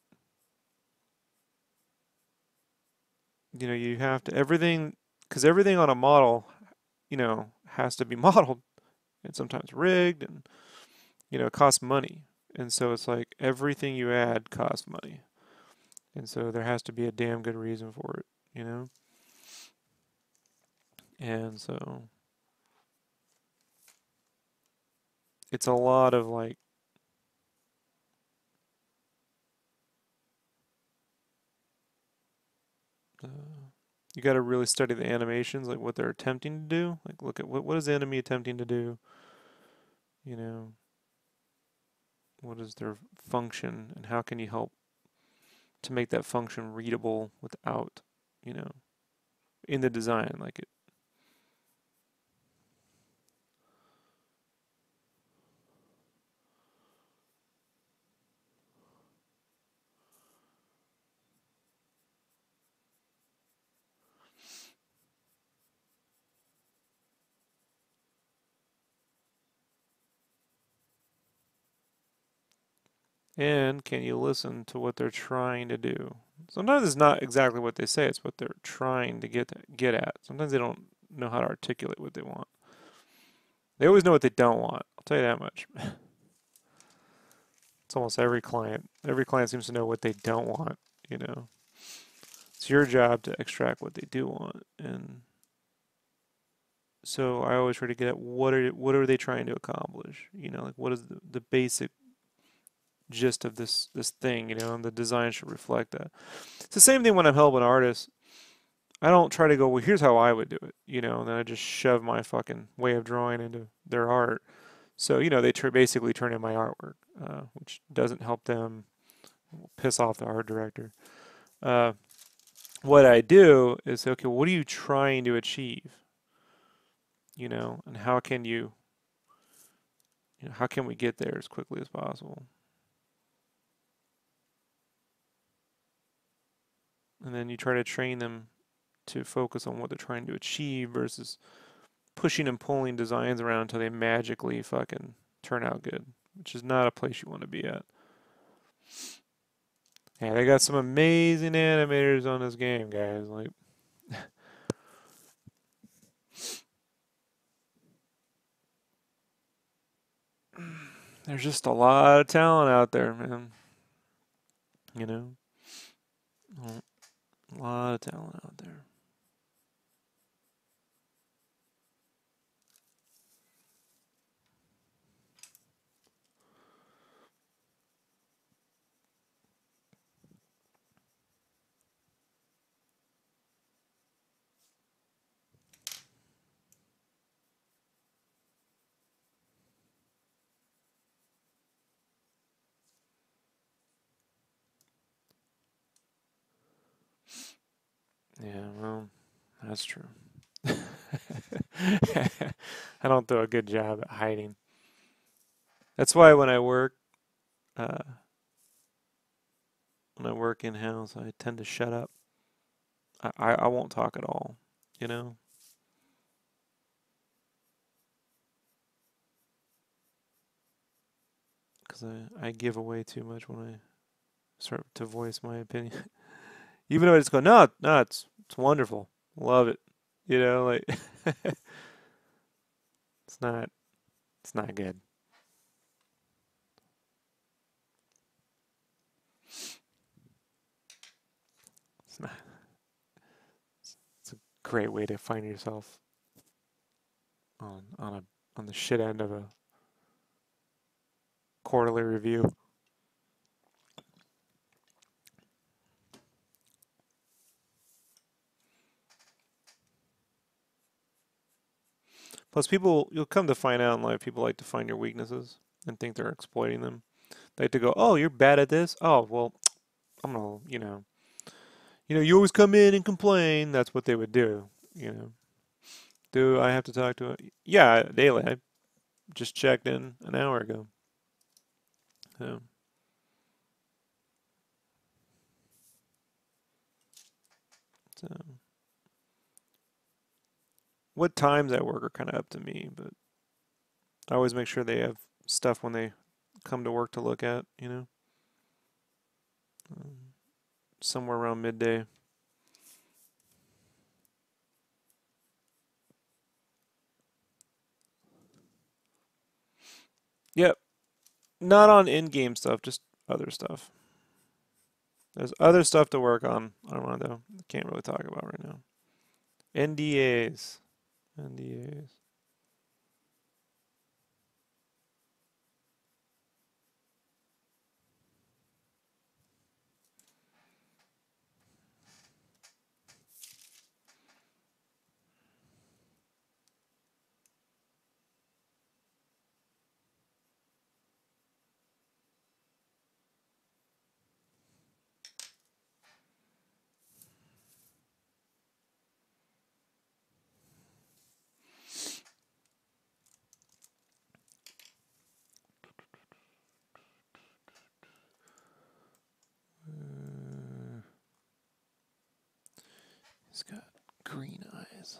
you know, you have to, everything, because everything on a model, you know, has to be modeled and sometimes rigged and you know, it costs money. And so it's like everything you add costs money. And so there has to be a damn good reason for it, you know? And so it's a lot of like you got to really study the animations, like what they're attempting to do. Like look at what is the enemy attempting to do, you know, what is their function and how can you help to make that function readable without, you know, in the design like it. And can you listen to what they're trying to do? Sometimes it's not exactly what they say, it's what they're trying to get at. Sometimes they don't know how to articulate what they want. They always know what they don't want. I'll tell you that much. It's almost every client. Every client seems to know what they don't want, you know. It's your job to extract what they do want. And so I always try to get at what are they trying to accomplish? You know, like what is the basic gist of this thing, you know, and the design should reflect that. It's the same thing when I'm helping artists. I don't try to go, well, here's how I would do it, you know, and then I just shove my fucking way of drawing into their art. So, you know, they basically turn in my artwork, which doesn't help them, piss off the art director. What I do is say, okay, what are you trying to achieve? You know, and how can how can we get there as quickly as possible? And then you try to train them to focus on what they're trying to achieve versus pushing and pulling designs around until they magically fucking turn out good, which is not a place you want to be at. Yeah, they got some amazing animators on this game, guys. Like, there's just a lot of talent out there, man. You know, a lot of talent out there. Yeah, well, that's true. I don't do a good job at hiding. That's why uh, when I work in house, I tend to shut up. I won't talk at all. You know, because I give away too much when I start to voice my opinion. Even though I just go, no, no, it's wonderful, love it. You know, like it's not it's not good. It's not. It's a great way to find yourself on the shit end of a quarterly review. Plus, you'll come to find out in life, people like to find your weaknesses and think they're exploiting them. They like to go, oh, you're bad at this. Oh, well, I'm gonna, you always come in and complain. That's what they would do. You know, do I have to talk to it? Yeah, daily. I just checked in an hour ago. So, so what times I work are kind of up to me, but I always make sure they have stuff when they come to work to look at. Um, somewhere around midday. Yep, not on in-game stuff, just other stuff. There's other stuff to work on, Armando. Can't really talk about right now. NDAs. NDAs. eyes.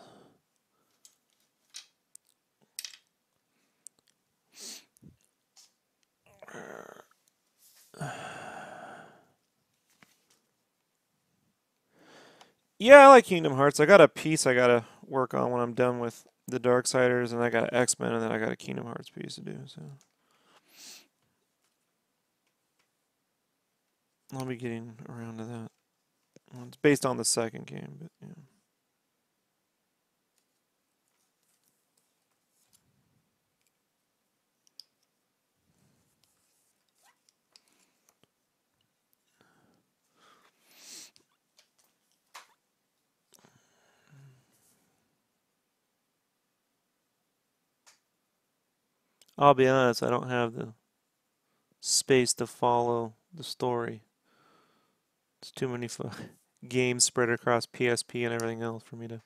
Yeah, I like Kingdom Hearts. I got a piece I gotta work on when I'm done with the Darksiders, and I got X-Men, and then I got a Kingdom Hearts piece to do. So I'll be getting around to that. Well, it's based on the second game, but yeah. I'll be honest, I don't have the space to follow the story. It's too many games spread across PSP and everything else for me to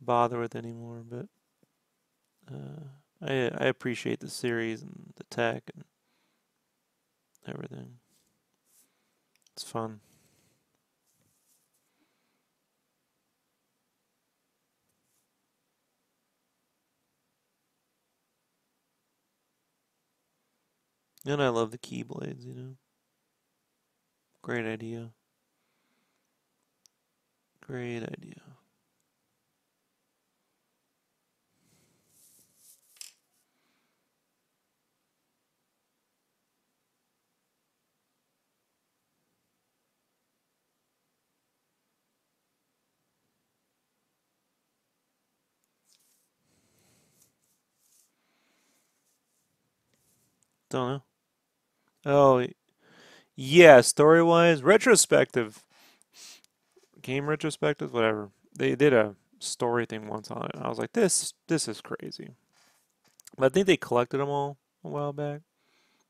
bother with anymore. But I appreciate the series and the tech and everything. It's fun. And I love the Keyblades, you know. Great idea. Great idea. Don't know. Oh, yeah, story-wise, retrospective, game retrospective, whatever. They did a story thing once on it, and I was like, this is crazy. But I think they collected them all a while back.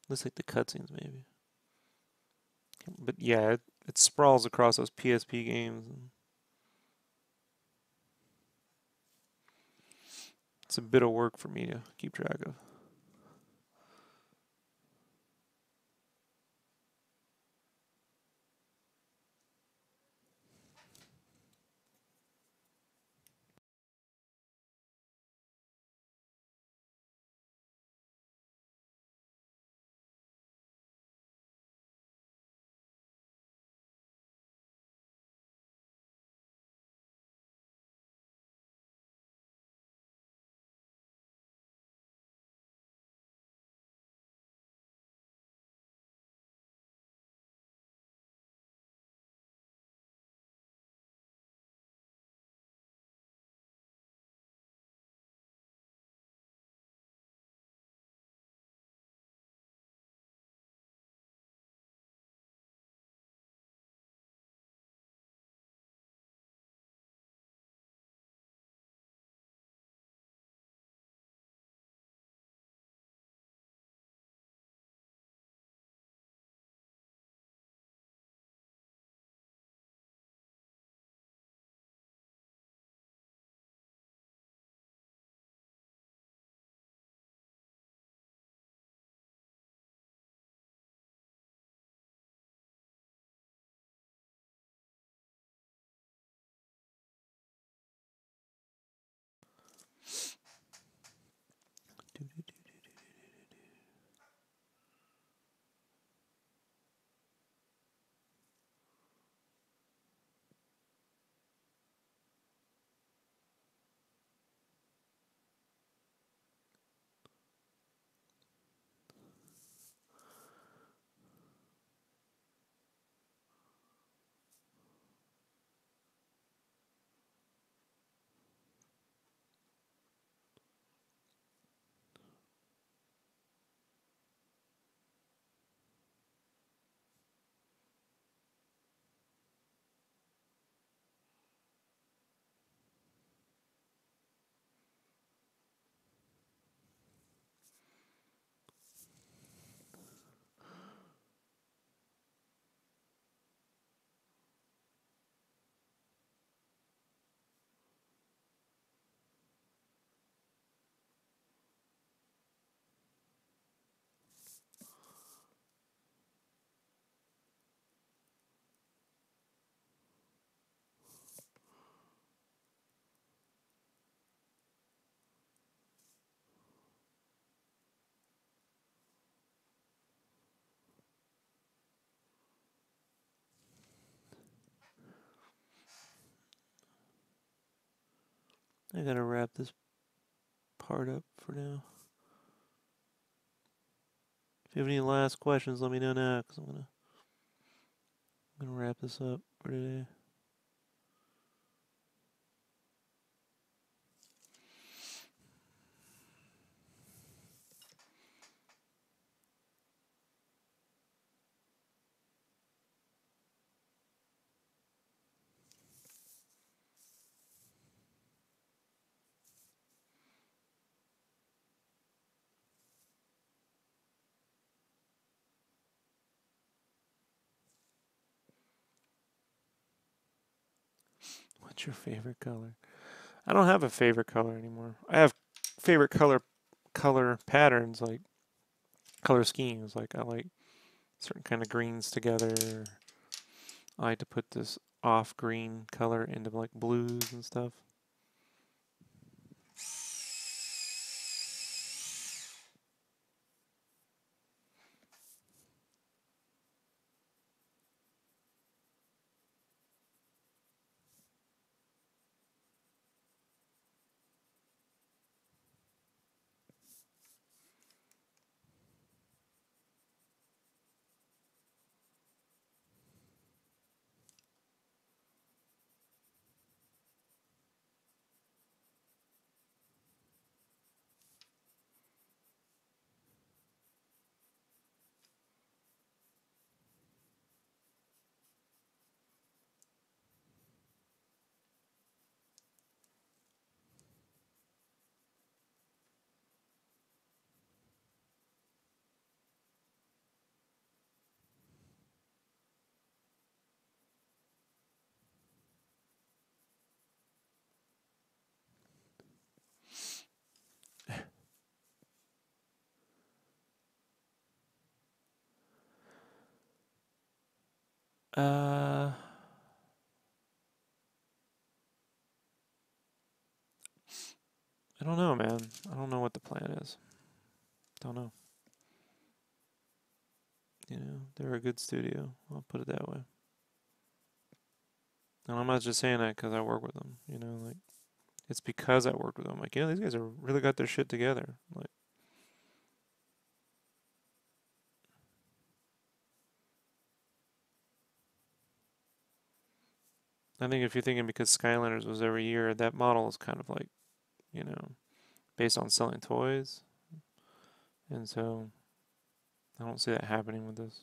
Looks like the cutscenes, maybe. But yeah, it sprawls across those PSP games. And it's a bit of work for me to keep track of. I gotta wrap this part up for now. If you have any last questions, let me know now, because I'm gonna wrap this up for today. What's your favorite color? I don't have a favorite color anymore. I have favorite color patterns, like color schemes. Like I like certain kind of greens together. I like to put this off green color into like blues and stuff. I don't know, man. I don't know what the plan is. Don't know. You know, they're a good studio. I'll put it that way. And I'm not just saying that because I work with them. You know, like it's because I worked with them. Like, you know, these guys are really got their shit together. Like, I think if you're thinking because Skylanders was every year, that model is kind of like, you know, based on selling toys. And so I don't see that happening with this.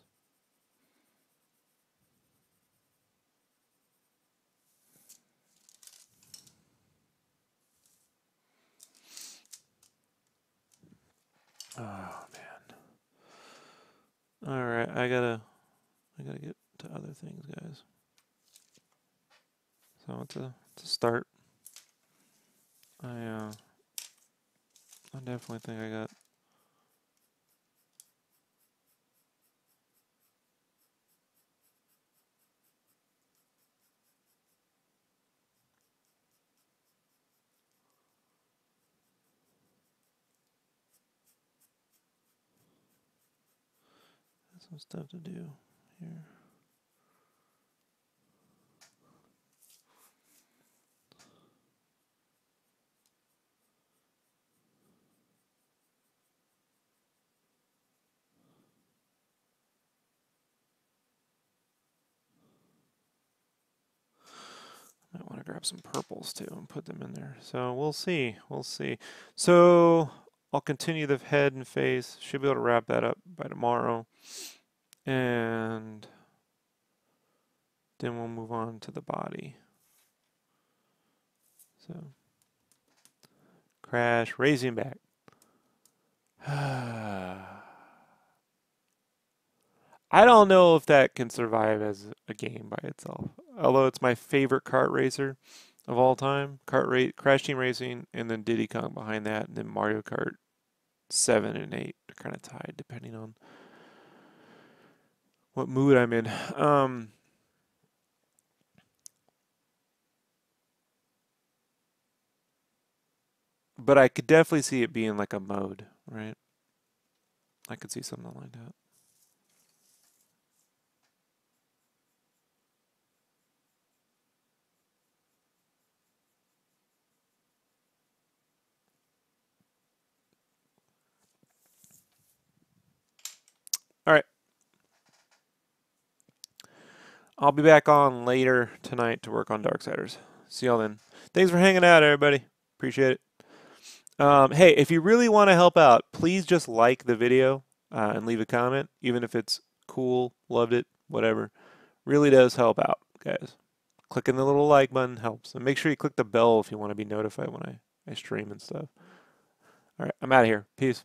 Oh man. All right, I gotta get to other things, guys. So to start, I definitely think I got some stuff to do here. I want to grab some purples too and put them in there. So we'll see. We'll see. So I'll continue the head and face. Should be able to wrap that up by tomorrow. And then we'll move on to the body. So crash, raising back. I don't know if that can survive as a game by itself. Although it's my favorite kart racer of all time. Crash Team Racing, and then Diddy Kong behind that, and then Mario Kart 7 and 8 are kind of tied depending on what mood I'm in. But I could definitely see it being like a mode, right? I could see something like that. I'll be back on later tonight to work on Darksiders. See y'all then. Thanks for hanging out, everybody. Appreciate it. Hey, if you really want to help out, please just like the video and leave a comment, even if it's cool, loved it, whatever. Really does help out, guys. Clicking the little like button helps. And make sure you click the bell if you want to be notified when I stream and stuff. All right, I'm out of here. Peace.